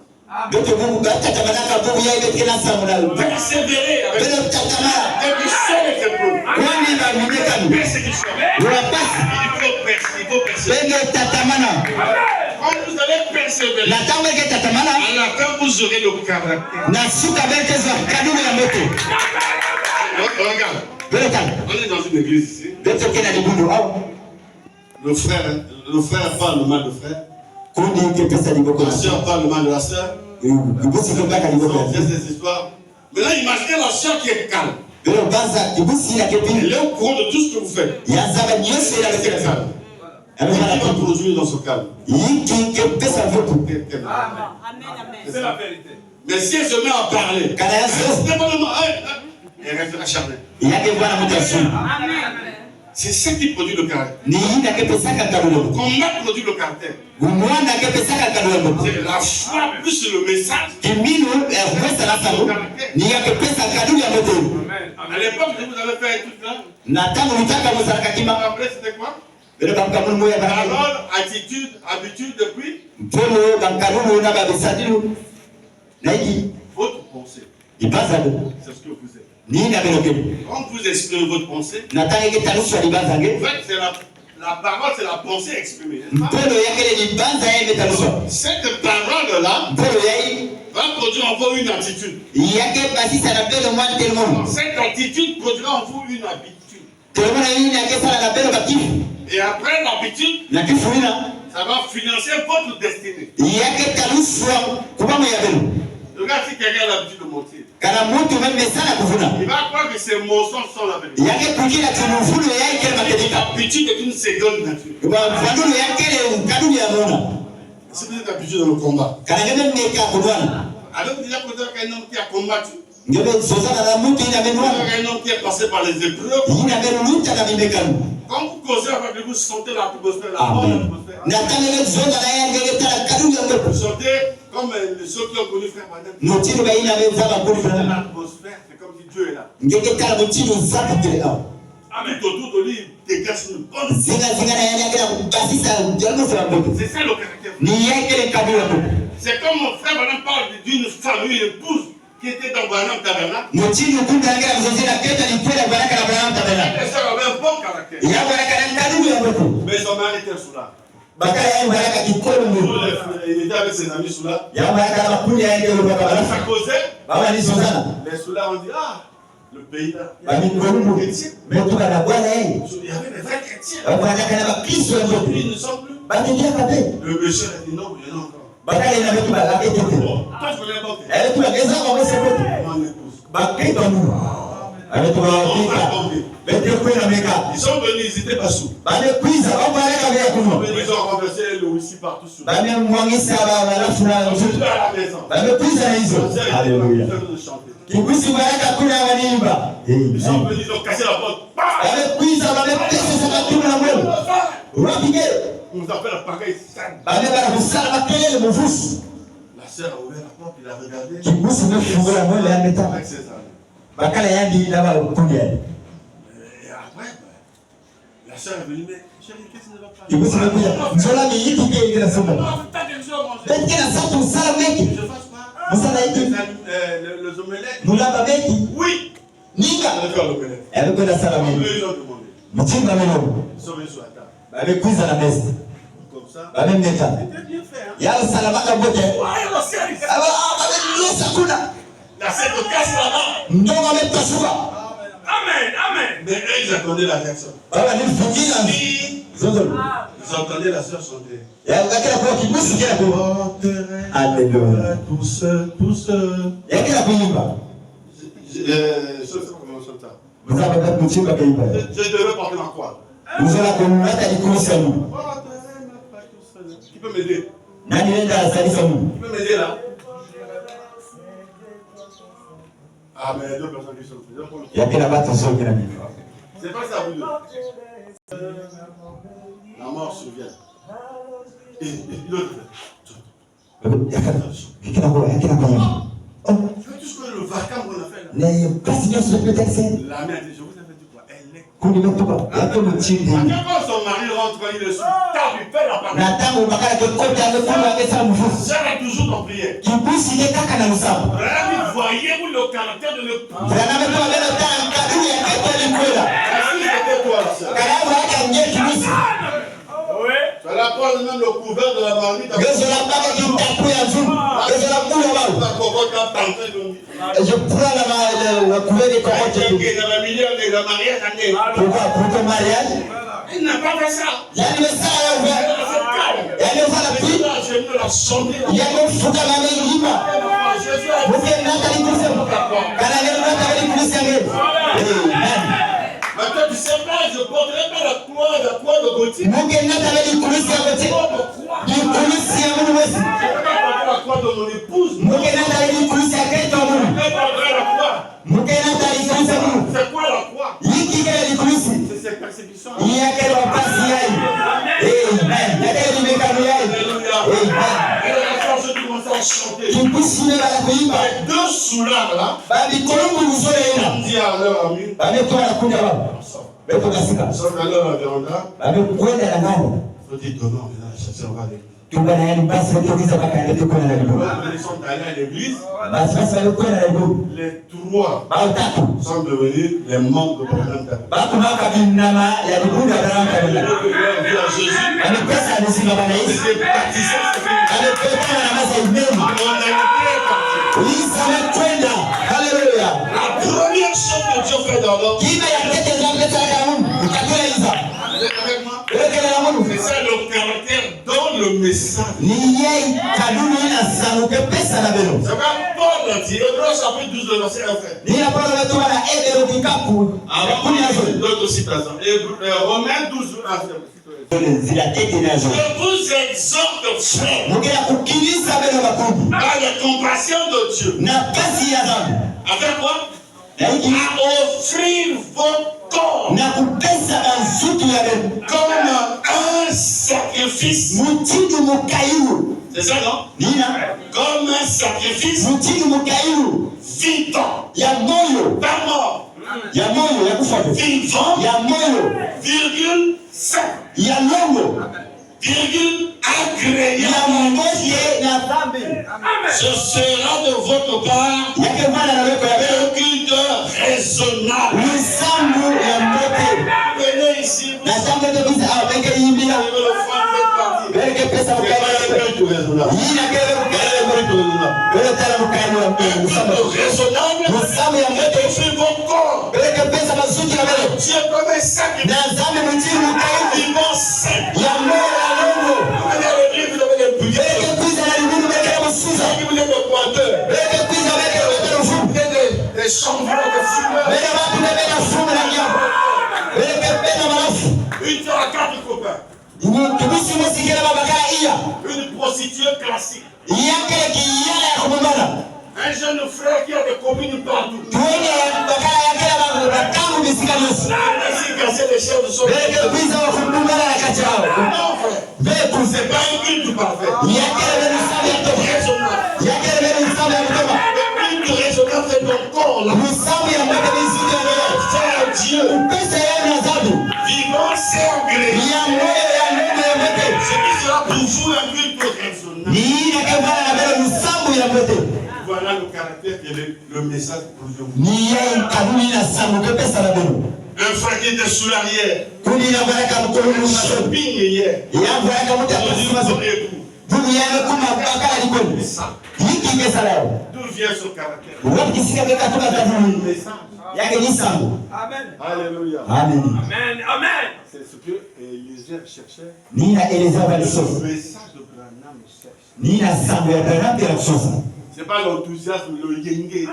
Beto Mungu kata manaka Mungu ya ile kila samu na. Persévérer avec Bebe takamara. des missions et des épreuves. Kwani na mumeka ni. Persécution. Unapasi. Il faut persévérer. Bebe tatamana. Quand vous allez persévérer, Na kama yake tatamana. à la fin vous aurez le caractère. Na suka beke za kadulu ya moto. Regarde, Bebe tala. on est dans une église ici. Beto kena libundo au. Le frère parle le mal de frère. Kundi ke pesa liboko. La sœur parle le mal de la sœur. Kubusi kwa baka liboko. Il y a des histoires. Maintenant, imaginez la sœur qui est calme. Elle est au courant de tout ce que vous faites. C'est calme. Qui va produire dans ce calme? C'est la vérité. Mais si elle se met à parler, elle reste acharnée. C'est ça qui produit le caractère. Le combat produit le caractère. C'est la foi plus le message. À l'époque, vous avez fait tout ça. Après, c'était quoi? Parole, attitude, habitude, depuis. Votre pensée. C'est ce que vous êtes. Quand vous exprimez votre pensée, en fait, c'est la parole, c'est la pensée exprimée. Cette parole-là va produire en vous une attitude. Cette attitude produira en vous une habitude. Et après l'habitude, ça va financer votre destinée. Regarde si quelqu'un a l'habitude de mentir. Il va croire que ces mensonges sont la vérité. L'habitude est une seconde nature. Si vous êtes habitué dans le combat, avez-vous déjà connu un homme qui a combattu? Un homme qui est passé par les épreuves. Quand vous causez avec lui, vous sentez l'atmosphère, la bonne atmosphère. Vous sentez comme ceux qui ont connu Frère Madame. L'atmosphère, c'est comme si Dieu est là. Amen. Tout autour de lui, il dégage une bonne. C'est ça le caractère. C'est comme mon frère Madame parle d'une famille, une épouse qui était dans Branham Tabernacle. Les sœurs avaient un bon caractère. Mais son mari était sous là. Il était avec ses amis sous là. Ça causait. Les sous là ont dit, ah, le pays là. Il y avait des vrais chrétiens. Ils ne sont plus. Le monsieur a dit non, il y en a encore. Toi, je connais pas. Ils sont venus, ils étaient pas sous. Ils ont renversé le whisky partout sur la maison. Alléluia. Ils sont venus, ils ont cassé la porte. On nous appelle la pagaille sale. La sœur a ouvert la porte, il a regardé. Avec ses amis. Et après, la sœur est venue, mais chérie, qu'est-ce que tu ne vas pas faire? Je fasse pas. Les omelettes. Oui. On a fait l'omelette. Ils ont demandé. Ils sont venus sur la table. Comme ça. C'était bien fait. La sœur te casse la main. Amen, amen. Mais eux, ils attendaient la réaction. Ils entendaient la sœur chanter. Alléluia. Tous. Je ne sais pas comment on chante ça. Je devais porter ma croix. Qui peut m'aider? Qui peut m'aider là? Ah, mais deux personnes qui sont. C'est pas ça, vous deux. La mort survient. Et l'autre. Tu vois tout ce que le vacarme qu'on a fait là? La mère dit, je vous ai fait du quoi? Elle est. Quand son mari rentre, il est sous table, il fait la parole. Ça est toujours en prière. Voyez-vous le caractère de l'époux? Tu vas la prendre même le couvert de la marmite. Je prends la couvert de cocotte. Pourquoi le mariage? Il n'a pas fait ça. Il y a le ça ouvert. Il y a le la pluie. Il y a le fou dans la main. Maintenant, tu sais pas, je porterai pas la croix de Gauthier. Je ne peux pas porter la croix de mon épouse. Je ne peux pas porter la croix. C'est quoi la croix? C'est cette persécution. Chanter. Deux soulards là, on dit à leur ami, sauf à leur véranda, il faut dire demain, on va chercher, on va aller. Ils sont allés à l'église, les trois sont devenus les membres de Abraham. La première chose que Dieu fait dans l'homme, c'est ça le caractère dans le message. C'est pas Paul dit, Hébreux chapitre 12, le verset 1. D'autres citations. Romains 12, je vous exhorte, frère, à la compassion de Dieu. Avec quoi? À offrir vos corps comme un sacrifice. C'est ça, non? Comme un sacrifice vivant. Pas mort. Vivant. Virgule saint. Virgule agréable. Ce sera de votre part un culte raisonnable. Venez ici. Une fois à 4 copains. Une prostituée classique. Un jeune frère qui a des copines partout. Il a cassé les chairs de son frère. Non, frère. C'est pas un culte parfait. Le culte raisonnable, c'est ton corps là. C'est Dieu. Vivant, c'est agréable. Ce qui sera pour vous un culte raisonnable. Voilà le caractère et le message pour vous. Un frère qui était sous l'arrière. Shopping hier. D'où vient ce caractère? Amen. Alléluia. Amen. Amen. C'est ce que Eliezer cherchait. Le message de Branham cherche. C'est pas l'enthousiasme, le yenge.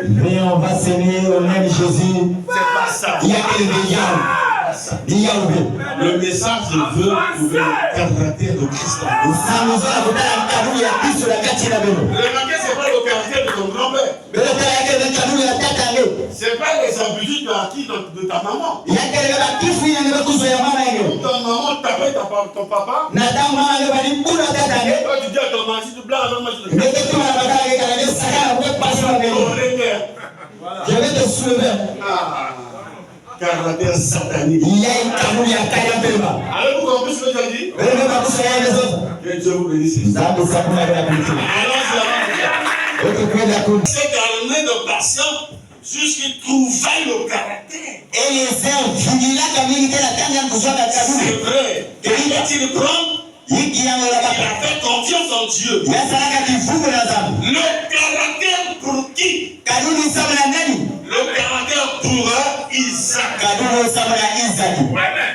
Mais on va s'aimer au nom de Jésus. C'est pas ça. Le message veut trouver le caractère de Christ. Remarquez, c'est pas le caractère de ton grand-père. C'est pas les habitudes acquis de ta maman. Ta maman tapait ton papa. Toi, tu dis à ton mari, si tu blagues, moi je te Je vais te soulever. Caractère satanique. Allez-vous comprendre ce que j'ai dit? Que Dieu vous bénisse. C'est calmer de patience jusqu'il trouvait le caractère. C'est vrai. Quand il prend, il a fait confiance en Dieu. Le caractère pour qui? Le caractère pour Isaac.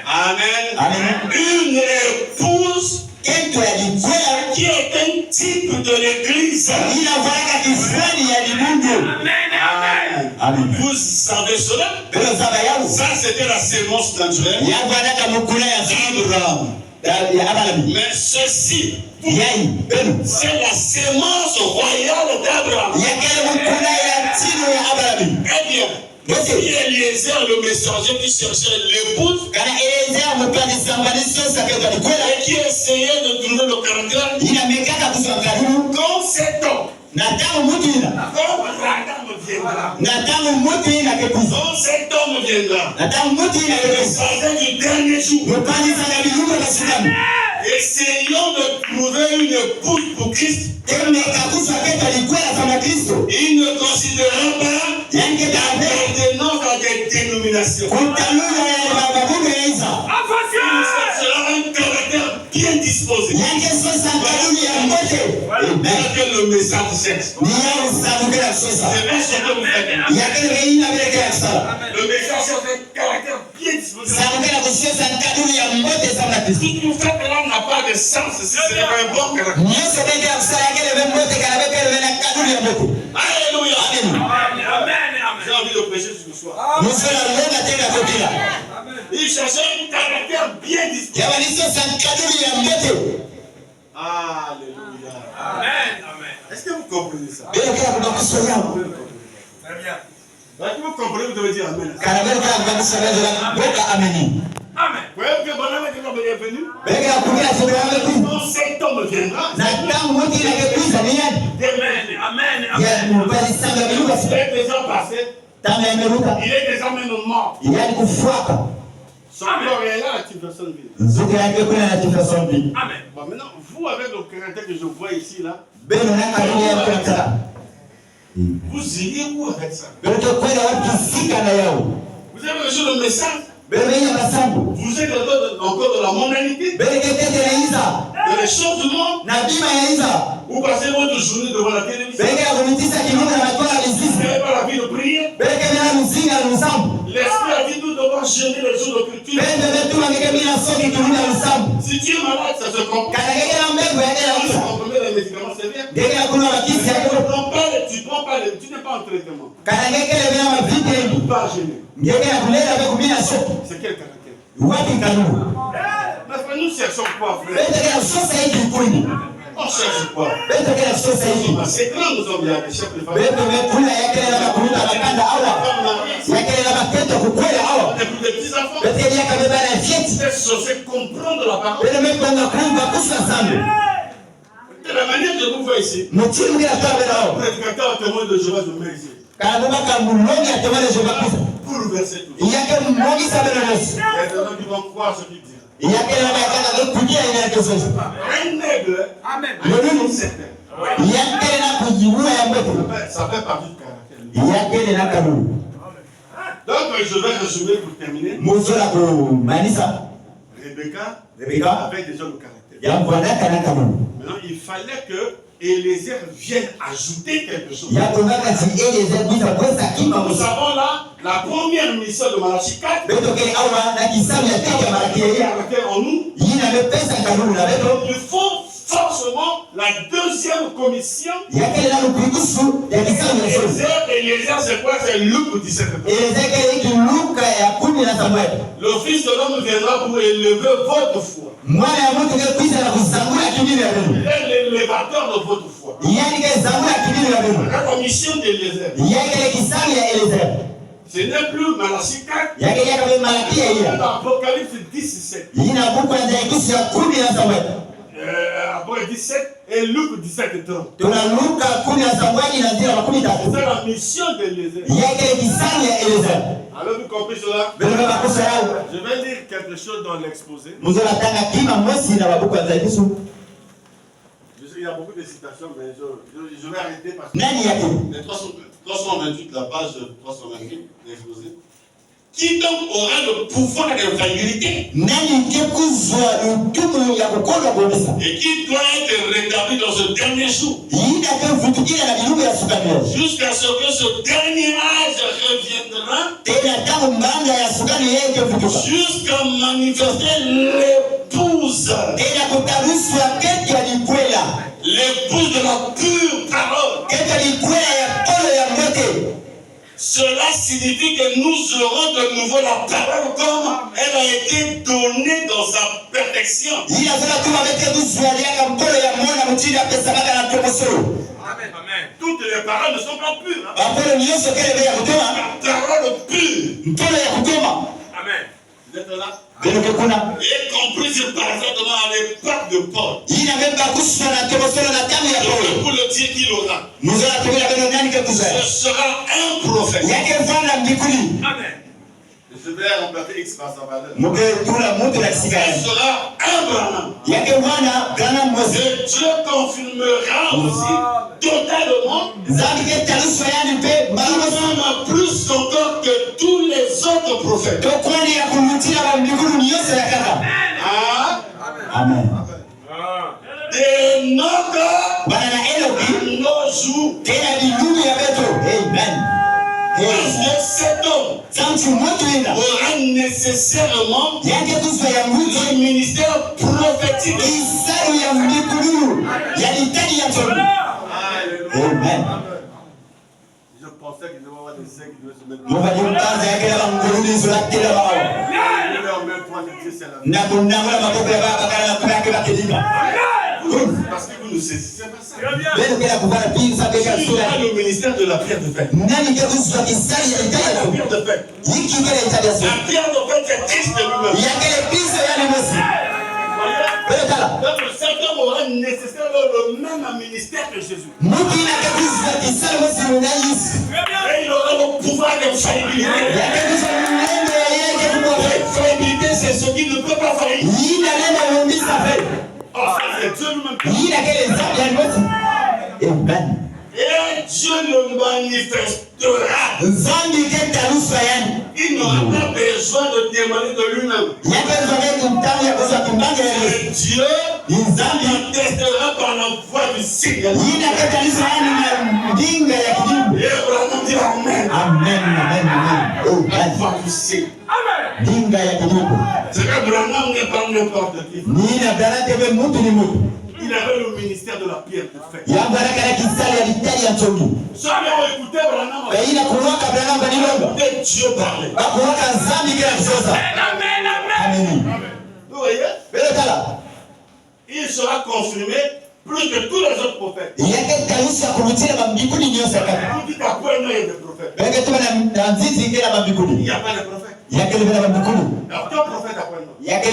Amen. Une épouse qui de l'église. Amen. Vous savez cela? Ça, c'était la sémence naturelle. Mais ceci, c'est la sémence royale d'Abraham. Eh bien, si Eliezer, le messager qui cherchait l'épouse, et qui essayait de trouver le caractère, quand cet homme, quand cet homme viendra, le messager du dernier jour, essayons de trouver une épouse pour Christ. Il ne considérera pas l'appartenance à des dénominations. Il sera un caractère bien disposé. Quel le message sexe. C'est bien ce que vous faites. Le message c'est un caractère bien disposé. Ce que vous faites là n'a pas de sens si ce n'est pas un bon caractère. Alléluia. Amen. J'ai envie de prêcher ce soir. Il cherchait un caractère bien disposé. Alléluia. Amen. Est-ce que vous comprenez ça? Très bien. Si vous comprenez, vous devez dire Amen. Amen. Vous voyez que Bonhomme est venu? Quand cet homme viendra, Amen. Il est déjà passé. Il est déjà même mort. Son corps est là, la personne vit. Amen. Bon, maintenant, vous, avec le caractère que je vois ici, là, vous iriez où avec ça? Vous avez reçu le message? Vous êtes encore de la mondanité? De les choses du monde? Vous passez votre journée devant la télévision? Vous n'avez pas la vie de prier? L'esprit a dit nous devons jeûner les jours de culture. Si tu es malade, ça se comprend. Si tu prends les médicaments, c'est bien. Tu n'es pas en traitement. Tu pas jeûner. C'est quel caractère? Nous cherchons quoi, frère? On cherche quoi? C'est grand, nous sommes bien des chefs de famille. Des petits enfants. C'est censé comprendre la parole. De la manière que vous voyez ici, le prédicateur témoin de Jéhovah, je mets ici. Bouleverser tout. Il y a des gens qui vont croire ce qu'il dit. Un aigle, ça fait partie du caractère. Donc je vais résumer pour terminer. Rebecca avait déjà le caractère. Maintenant il fallait que Eliezer vienne ajouter quelque chose. Nous avons là la première mission de Malachie 4. En nous. Il faut forcément la deuxième commission. Eliezer, c'est quoi? C'est Luc 17. Le Fils de l'homme viendra pour élever votre foi. Il est l'élévateur de votre foi. La commission d'Eliezer. Ce n'est plus Malachie 4. Apocalypse 17. Apocalypse 17 et Luc 17 30. C'est la mission d'Eliezer. Alors vous comprenez cela? Je vais lire quelque chose dans l'exposé. Il y a beaucoup de citations, mais je vais arrêter parce que les 328, la page 328, l'exposé. Qui donc aura le pouvoir d'infaillibilité et qui doit être rétabli dans ce dernier jour jusqu'à ce que ce dernier âge reviendra jusqu'à manifester l'épouse de la Cela signifie que nous aurons de nouveau la parole comme elle a été donnée dans sa perfection. Amen. Toutes les paroles ne sont pas pures. La parole pure. Amen. Vous êtes là? Et compris parfaitement à l'époque de Paul. Pour le dire qu'il aura. Ce sera un prophète. Amen. Je vais remplacer X par sa valeur. Ce sera un Branham. Et Dieu confirmera aussi totalement, plus encore que tous les autres prophètes. Amen. De nos jours, cet homme aura nécessairement le ministère prophétique. Amen. Je pensais qu'il devait avoir des saints qui devaient se parce que vous ne saisissez pas ça. Le ministère de la pierre de fête. La pierre de fête. La pierre de fête, c'est Christ lui-même. Cet homme aura nécessairement le même ministère que Jésus. Et il aura le pouvoir de faillibilité. Faillibilité, c'est ce qui ne peut pas faillir. Oh, c'est Dieu lui-même. Et Dieu le manifestera. Il n'aura pas besoin de demander de lui-même. Et Dieu manifestera par la voix du Seigneur. Et Abraham dit Amen. La voix du Seigneur. C'est qu'Abraham n'est pas n'importe qui. Il avait le ministère de la pierre de fête. Ceux qui ont écouté Abraham, écouté Dieu parler. Amen. Vous voyez? Il sera confirmé plus que tous les autres prophètes. Vous dites à quoi il y a des prophètes? Il n'y a pas de prophètes. Alors, quel prophète à quoi il y a? Si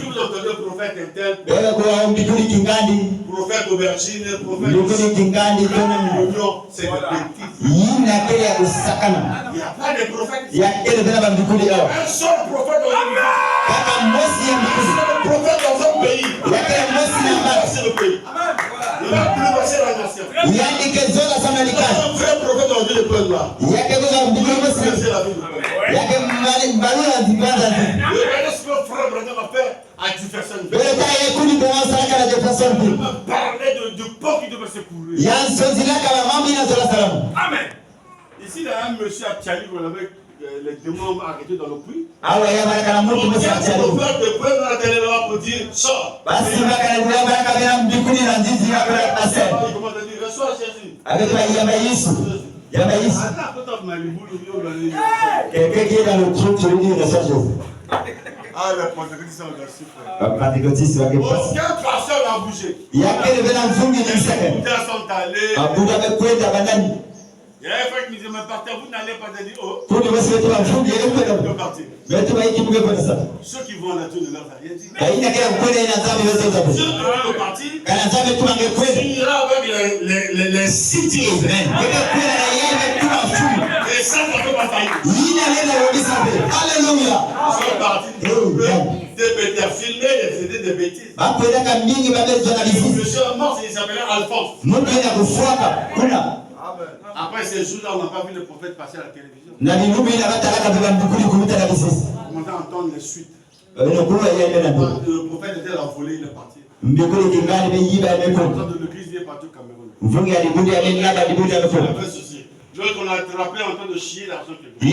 vous entendez le prophète intel, prophète aubergine, prophète oignon, c'est des bêtises. Il n'y a pas de prophète. Un seul prophète dans le prophète dans un pays. C'est le pays. Il va plus passer la nation. Un vrai prophète dans le peuple là. C'est la vie. Regardez ce que frère Branham a fait à Jefferson. Il m'a parlé du pont qui devait se courir. Amen. Ici, il y a un monsieur à Tchali, avec les démons arrêtés dans le puits. On vient pour faire des preuves dans la télé pour dire sort. Il commence à dire reçois Jésus. Quelqu'un qui est dans le truc, tu lui dis reçois Jésus. Ah, les pentecôtistes sont là-dessus. Aucun pasteur n'a bougé. Les Bouddhas sont allés. Il y a un frère qui me dit, mais pasteur, vous n'allez pas dire oh. Ceux qui vont à la tour de leur rien dit. Ceux qui vont partir, il ira avec les cités. Et ça ne peut pas faillir. Alléluia. Ils sont partis des bêtises à filmer, c'était des bêtises. Le monsieur mort, il s'appelait Alphonse. Après ces jours-là, on n'a pas vu le prophète passer à la télévision. On entend entendre les suites. Le prophète était à la volée, il est parti. L'église il est parti au Cameroun. Après ceci. Je veux qu'on a attrapé en train de chier l'argent que vous. Il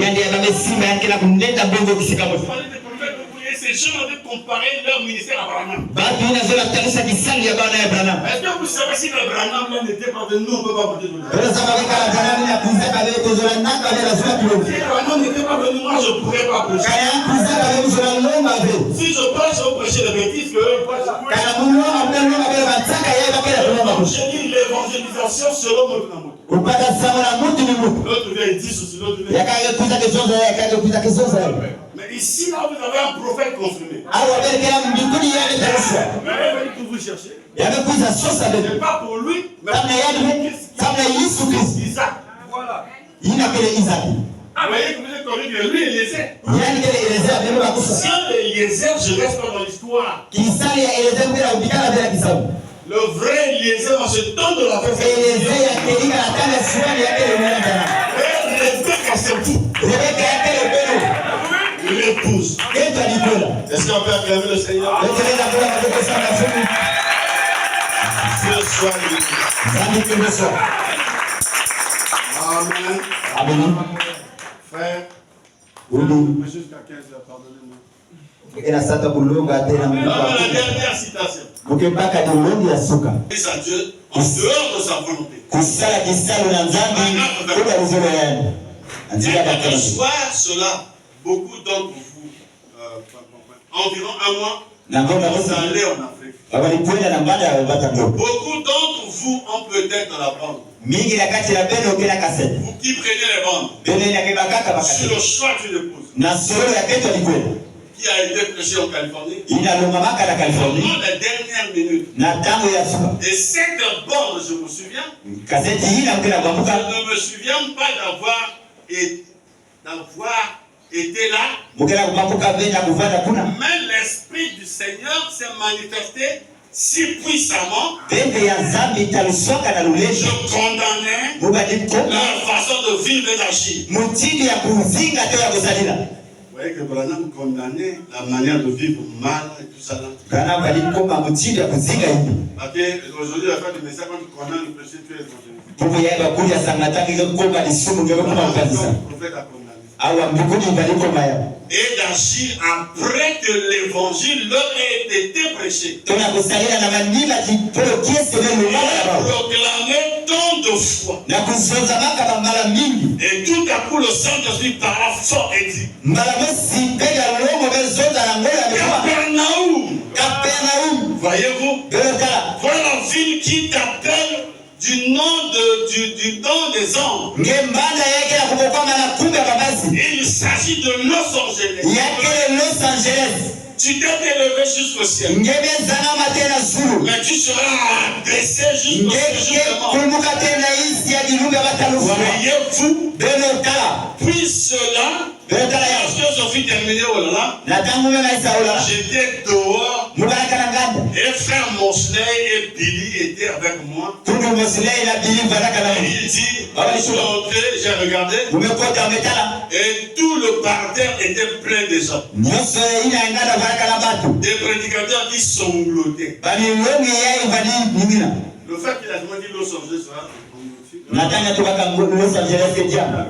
fallait des prophètes, vous voyez, ces gens avaient comparé leur ministère à Branham. Batu inazola tarisha kisali ya bana ya Branham. Est-ce que vous savez si le Branham n'était pas venu, nous on ne peut pas porter de Wewe sasa kama Branham ni akuza kale tozola naka ya lazima kilo. Si le Branham n'était pas venu, moi je ne pourrais pas prêcher. Kaya akuza kale tozola lomba ve. Si je prêche, je vais prêcher les bêtises que eux prêchent. Kaya mungu mapendo kale bataka yeye bakela lomba. J'ai dit l'évangélisation selon notre amour. Upata sawa na mtu ni mtu. L'autre vient et dit ceci, l'autre vient. Yakaye kuza kesho za yakaye kuza kesho za. Mais ici, là, vous avez un prophète confirmé. Awa bele kila mbinguni yale tarisha. Mais il va dire que vous cherchez. Yamekuza sosa Ce bele. n'est pas pour lui, mais Kama yale kama Yesu Kristo. Isaac. Voilà. Ina kile Isaac. Ah, vous voyez que vous êtes connu que lui, Eliezer. Yani kile Eliezer bele bakusa. Si Eliezer, je reste pas dans l'histoire. Kisali ya Eliezer bila ubikana bila kisabu. Le vrai Eliezer, dans ce temps de la fête. Eliezer ya kelika na kama swali yake ile mwana. Rebecca, c'est tout. Rebecca yake ile belo. L'épouse. Kento alikola. Est-ce qu'on peut acclamer le Seigneur? Wekeleza kwa mtoto sana fumu. Ce soir, Zambi kimesha. Amen. Amen. Frère, Uli. jusqu'à 15h, pardonnez-moi. Ina sata kulonga tena Mungu. La dernière citation. Mukembaka ni ulongi ya suka. Fils à Dieu, en dehors de sa volonté. Kusala kisalo na nzambi kuda uzuri yani. Anzia Un bakana. soir, cela, beaucoup d'entre vous, environ un mois, Na ngoma vous wote allez en Afrique. walikwenda na mbanda ya bata ndo. Beaucoup d'entre vous ont peut-être la bande. Mingi na kati ya bendo kila kasete. Vous qui prenez les bandes Bendo ina kebakaka sur bakati. le choix d'une épouse Na solo ya kento alikwenda. qui a été prêchée en Californie Ina lomamaka na California. pendant les dernières minutes. Na tango ya suka. Et cette bande, je me souviens, Kaseti hii na mkina je kwambuka. ne me souviens pas d'avoir été là, Mukina kwambuka venya kuvanda kuna. mais l'Esprit du Seigneur s'est manifesté si puissamment. Bende ya nzambi italuswaka na Je lulejo. condamnais Mubadi koma. leur façon de vivre et d'agir. Mutindi ya kuzinga to ya kuzalila. Vous voyez que Branham condamnait la manière de vivre mal et tout ça là. Kana bali koma mutindi ya kuzinga hivi. Parce qu'aujourd'hui, la fin du message, quand tu condamnes le péché, tu es évangéliste. Mungu yaiba kuli ya sangataki koma lisumu ngebe koma ukazisa. Le prophète a condamné. Awa mbukuni bali koma ya. Et d'agir après que l'évangile leur ait été prêché. Tuna kusalila na manila kipolo kiesi leo Et mwana. proclamer tant de fois. Na kuzoza maka mara mingi. Et tout à coup, le Saint-Esprit parla fort et dit: Mara mosi pega lomo bezoza na ngola amekuwa. Capernaum, Kapernaum. voyez-vous, Belokala. voilà la ville qui t'appelle du nom des anges. Ngembanda yake na kubokwa na kumbe babazi. Il s'agit de Los Angeles. Yake Los Angeles. Tu t'es élevé jusqu'au ciel. Ngebe zana matena zulu. Mais tu seras abaissé jusqu'au Ngeke jugement. kumbuka tena isi ya dilumbe batalufu. Voyez-vous, Belokala. puis cela, Belokala ya. lorsque je fus terminé, oh là là, Na tangu mema isa ola. j'étais dehors Mubaraka na nganda. et frère Mosley et Billy étaient avec moi. Kundu mosilei na bili baraka na. Et il dit, je suis entré, j'ai regardé Umekota umetala. et tout le parterre était plein de gens. Nyonso ina nganda baraka na batu. Des prédicateurs qui sanglotaient. Bali longi yai bali ningina. Le fait qu'il a demandé Los Angeles sera Natanya tubaka Los Angeles ke jam.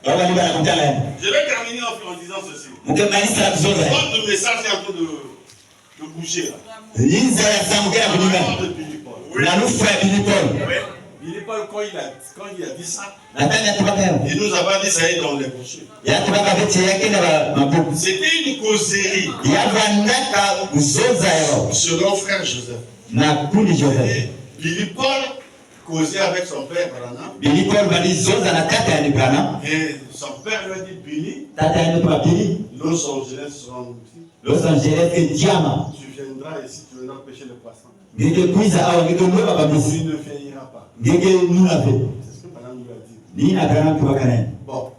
Baba ni bana kutala ya. Je vais terminer en disant ceci. Mukemaliza la kuzoza. Votre message est en train de bouger là. Linza ya zamu kera On kuninga. parle de Billy Paul. Na lufu ya Billy Paul. Billy Paul, quand il a dit ça, Natanya tubaka ya. il nous a pas dit ça y est dans les brochures. Ya tubaka vete yake na mabuku. C'était une causerie Ya vanaka kuzoza ya. selon frère Joseph. Na kundi Joseph. Et Billy Paul causait avec son père Branham. Billy Paul bali zoza na tata ya Branham. Et son père lui a dit: Billy, Tata ya kwa Billy. Los Angeles sera ici. Los Angeles ke jama. Tu viendras ici, tu viendras pêcher le poisson. Ngeke kuiza au ngeke mwewa Tu babisi. ne vieilliras pas. Ngeke nuna fe. C'est ce que Branham lui a dit. Ni na kana tubaka na. Bon.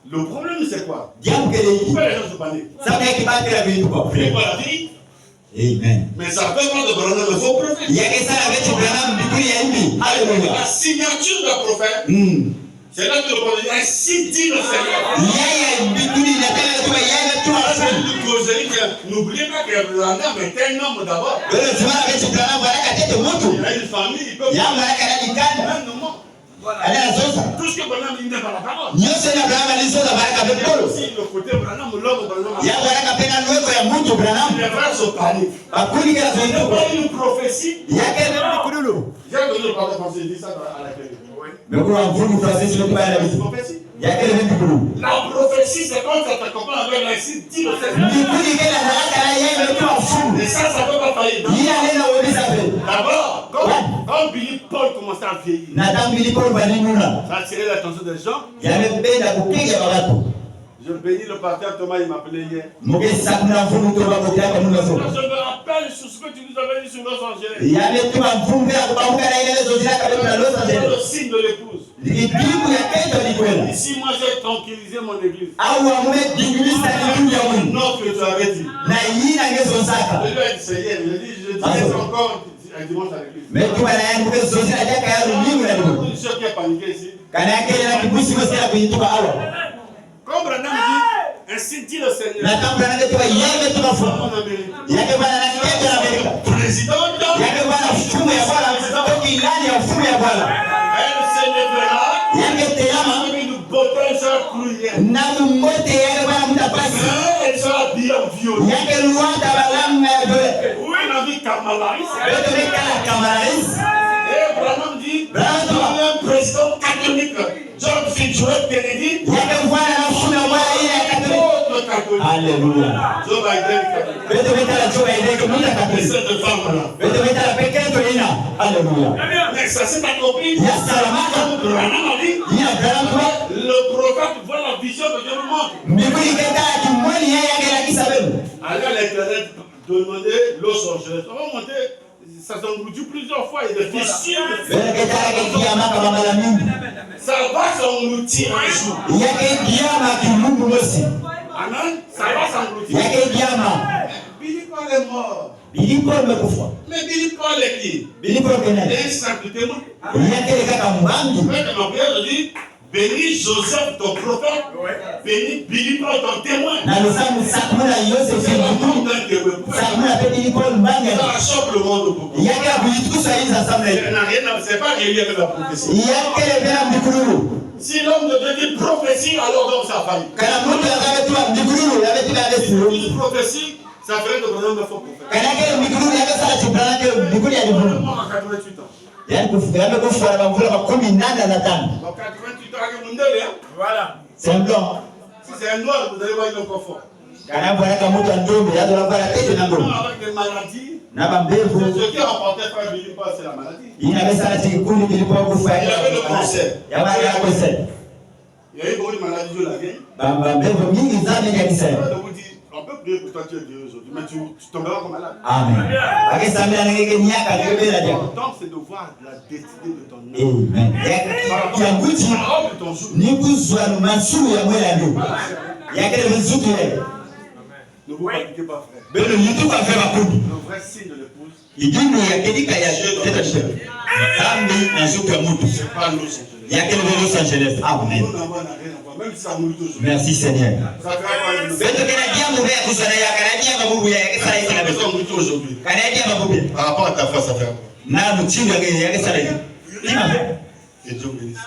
Le problème, c'est quoi? Jamu kele hiki. Pourquoi les gens se paniquent? Sababu yake baki la vitu kwa. Billy Paul a dit, Amen. mais ça fait pas de Branham le faux prophète. Yake sana vete Branham bikuri ya hivi. Haleluya. La signature d'un prophète, c'est là que le prophète dit: ainsi dit le Seigneur. Yeye bikuri inataka kuwa yeye tu C'est asili. une causerie que n'oubliez pas que Branham était un homme d'abord. Wewe simama vete Branham baraka tete Il mtu. a une famille, il peut Ya baraka na dikana. un moment. Tout ce que Branham dit n'est pas la parole. Aussi Le côté Branham, l'homme Branham. Les frères sont paniques. Il n'y a pas une prophétie. J'ai donné le parole français, il dit ça à la clé. La prophétie, c'est quand ça t'accompagne avec l'insigne, dis le Seigneur. Et ça ne peut pas faillir. D'abord, quand Billy Paul commençait à vieillir, ça a attiré l'attention des gens. Je bénis le pasteur Thomas, il m'appelait hier. Je me rappelle sur ce que tu nous avais dit sur Los Angeles. Le signe de l'épouse. Ici, moi, j'ai tranquillisé mon église. Non, que tu avais dit. Je lui ai dit, c'est hier. Je dis encore un dimanche à l'église. Ceux qui ont paniqué ici. Comme Branham dit, ainsi dit le Seigneur. Président, elle se lèvera. Une beauté sera clouée. Elle sera bien violée. Oui, la vie Kamalaris. Et Branham dit, un président catholique, John Fitzgerald Kennedy. Alléluia. Joe Biden. Cette femme-là. Alléluia. Mais ça s'est accompli. Comme Branham a dit, le prophète voit la vision que Dieu nous montre. Allez à l'internet, demander Los Angeles. On va monter. Ça s'engloutit plusieurs fois. Il y a des fissures. Ça va s'engloutir un jour. Amen. Ça va s'engloutir. Billy Paul est mort. Mais Billy Paul est qui? Il est un simple témoin. Je dis, bénis Joseph ton prophète. Bénis Billy Paul ton témoin. Ça choque le monde beaucoup. Il n'a rien à c'est pas relié avec la prophétie. Si l'homme de Dieu dit prophétie, alors donc ça faillit. Une prophétie, ça ferait de Branham un faux prophète. Mort à 88 ans. Donc 88 ans avec Mundele. Voilà. C'est un blanc. Si c'est un noir, vous allez voir, il est encore fort. Avec des maladies. Ce qui a remporté frère Billy Paul, c'est la maladie. Il avait le cancer. Il y a eu beaucoup de maladies de la vieille. On peut prier pour toi, tu es Dieu aujourd'hui, mais tu tomberas comme malade. Amen. L'important, c'est de voir la destinée de ton âme. Par de ton jour. Ne vous paniquez pas, frère. Le vrai signe de l'épouse, c'est pas Los Angeles. Amen. Même si ça mourit toujours. Merci Seigneur. Ça fait aujourd'hui. Par rapport à ta foi, ça fait que Dieu bénisse.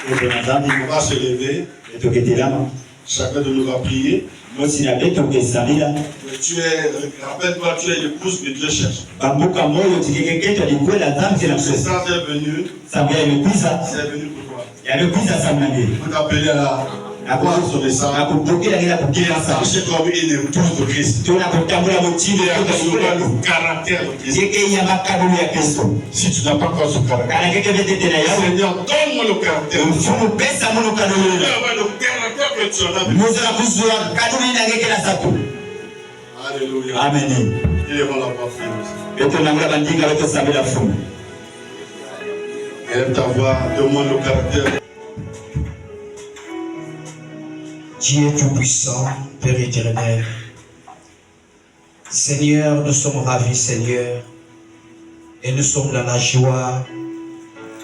On va se lever. Chacun de nous va prier. Rappelle-toi, tu es l'épouse que Dieu cherche. C'est ça, c'est venu. C'est venu pour toi. Vous t'appelez à la voix sur les sangs. Marcher comme une épouse de Christ. Le caractère de Christ. Si tu n'as pas encore ce caractère, Seigneur, donne-moi le caractère. Le caractère que tu en as. Alléluia. Amen. Il est bon d'avoir fait. Élève ta voix, demande le caractère. Dieu Tout-Puissant, Père éternel, Seigneur, nous sommes ravis, Seigneur, et nous sommes dans la joie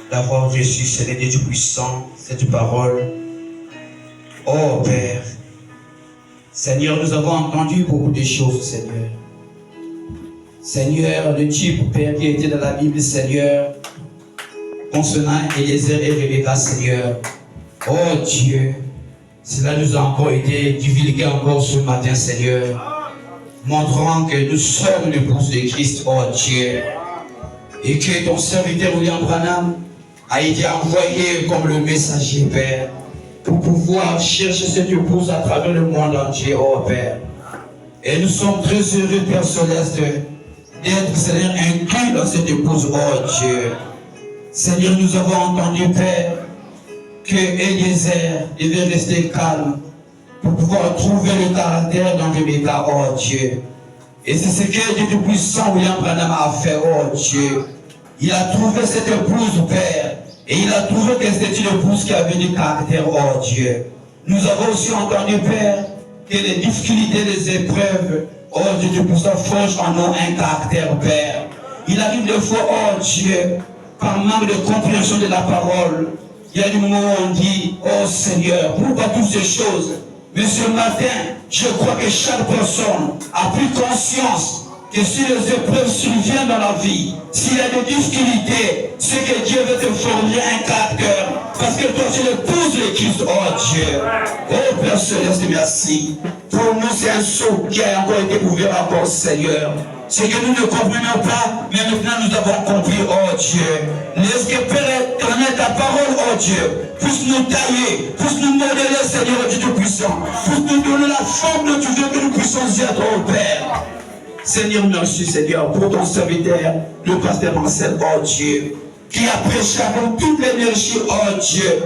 d'avoir reçu, Seigneur Dieu Tout-Puissant, cette parole. Oh Père, Seigneur, nous avons entendu beaucoup de choses, Seigneur. Seigneur, le type, Père, qui était dans la Bible, Seigneur, concernant Eliezer et Rebecca, Seigneur. Oh Dieu, cela nous a encore été divulgué encore ce matin, Seigneur, montrant que nous sommes l'épouse de Christ, oh Dieu, et que ton serviteur William Branham a été envoyé comme le messager, Père, pour pouvoir chercher cette épouse à travers le monde entier, oh Père. Et nous sommes très heureux, Père Céleste, d'être, Seigneur, inclus dans cette épouse, oh Dieu. Seigneur, nous avons entendu, Père, que Eliezer devait rester calme pour pouvoir trouver le caractère dans Rebecca, oh Dieu. Et c'est ce que Dieu Tout-Puissant, William Branham, a fait, oh Dieu. Il a trouvé cette épouse, Père, et il a trouvé que c'était une épouse qui avait du caractère, oh Dieu. Nous avons aussi entendu, Père, que les difficultés, les épreuves, oh Dieu Tout-Puissant, forgent en nous un caractère, Père. Il arrive des fois, oh Dieu, par manque de compréhension de la parole, il y a des moments où on dit, oh Seigneur, pourquoi toutes ces choses? Mais ce matin, je crois que chaque personne a pris conscience que si les épreuves surviennent dans la vie, s'il y a des difficultés, c'est que Dieu veut te forger un caractère. Parce que toi, tu l'épouses de Christ, oh Dieu. Oh Père Céleste, merci. Pour nous, c'est un saut qui a encore été ouvert encore, Seigneur. C'est que nous ne comprenons pas, mais maintenant nous avons compris, oh Dieu. Laisse que Père éternel, ta parole, oh Dieu, puisse nous tailler, puisse nous modeler, Seigneur Dieu Tout-Puissant, puisse nous donner la forme de Dieu que nous puissions être, oh Père. Seigneur, merci, Seigneur, pour ton serviteur, le pasteur Marcel, oh Dieu, qui a prêché avec toute l'énergie, oh Dieu,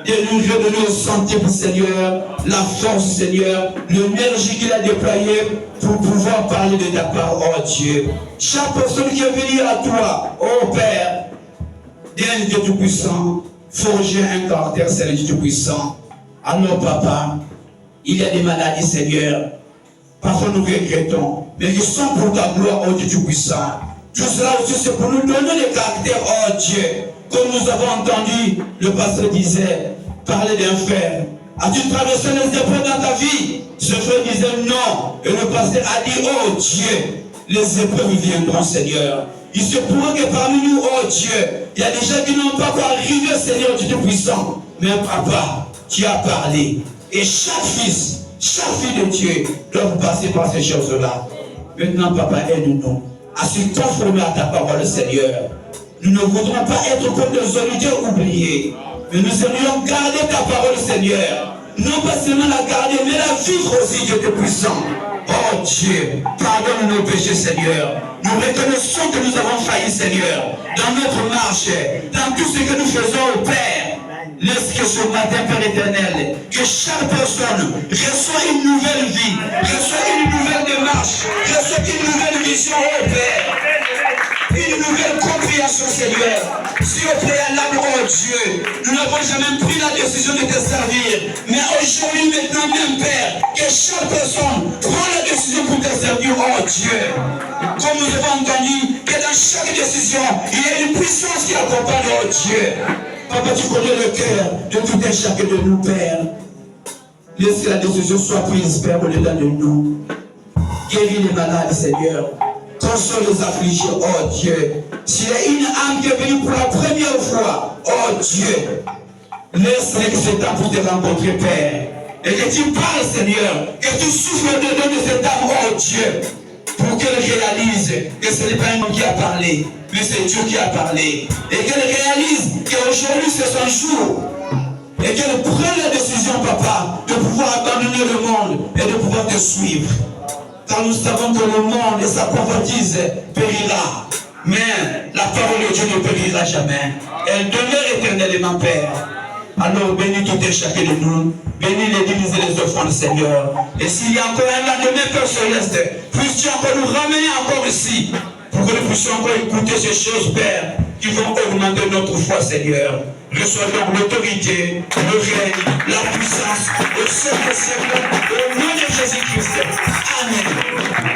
de nous redonner au santé, Seigneur, la force, Seigneur, l'énergie qu'il a déployée pour pouvoir parler de ta part, oh Dieu. Chaque personne qui est venue à toi, oh Père, Dieu Tout-Puissant, forger un caractère, Seigneur Dieu Tout-Puissant. Alors, Papa, il y a des maladies, Seigneur. Parfois nous regrettons, mais ils sont pour ta gloire, oh Dieu Tout-Puissant. Tout cela aussi, c'est pour nous donner le caractère, oh Dieu. Comme nous avons entendu, le pasteur disait, parler d'un frère. As-tu traversé les épreuves dans ta vie? Ce frère disait non. Et le pasteur a dit, oh Dieu, les épreuves viendront, Seigneur. Il se pourrait que parmi nous, oh Dieu, il y a des gens qui n'ont pas encore arrivé, Seigneur Dieu Tout-Puissant. Mais Papa, tu as parlé. Et chaque fils, chaque fille de Dieu doit passer par ces choses-là. Maintenant, Papa, aide-nous à se conformer à ta parole, Seigneur. Nous ne voudrons pas être comme des auditeurs oubliés, mais nous aimerions garder ta parole, Seigneur. Non pas seulement la garder, mais la vivre aussi, Dieu Tout-Puissant. Oh Dieu, pardonne nos péchés, Seigneur. Nous reconnaissons que nous avons failli, Seigneur, dans notre marche, dans tout ce que nous faisons au Père. Laisse que ce matin, Père éternel, que chaque personne reçoive une nouvelle vie, reçoive une nouvelle démarche, reçoive une nouvelle vision au Père, une nouvelle compréhension, Seigneur. Si au préalable, oh Dieu, nous n'avons jamais pris la décision de te servir, mais aujourd'hui, maintenant même, Père, que chaque personne prend la décision pour te servir, oh Dieu. Comme nous avons entendu que dans chaque décision, il y a une puissance qui accompagne, oh Dieu. Papa, tu connais le cœur de tout un chacun de nous, Père. Laisse que la décision soit prise, Père, au-delà de nous. Guéris les malades, Seigneur. Console les affligés, oh Dieu. S'il y a une âme qui est venue pour la première fois, oh Dieu, laisse-les que c'est temps pour te rencontrer, Père. Et que tu parles, Seigneur, que tu souffles dedans de cette âme, oh Dieu, pour qu'elle réalise que ce n'est pas un homme qui a parlé, mais c'est Dieu qui a parlé. Et qu'elle réalise qu'aujourd'hui c'est son jour. Et qu'elle prenne la décision, Papa, de pouvoir abandonner le monde et de pouvoir te suivre. Car nous savons que le monde et sa convoitise périra. Mais la parole de Dieu ne périra jamais. Elle demeure éternellement, Père. Alors bénis tout et chacun de nous. Bénis l'église et les offrandes, Seigneur. Et s'il y a encore un lendemain, Père Céleste, puisses-tu encore nous ramener encore ici, pour que nous puissions encore écouter ces choses, Père, qui vont augmenter notre foi, Seigneur. Reçois donc l'autorité, le règne, la puissance, au siècle des siècles, au nom de Jésus-Christ. Amen.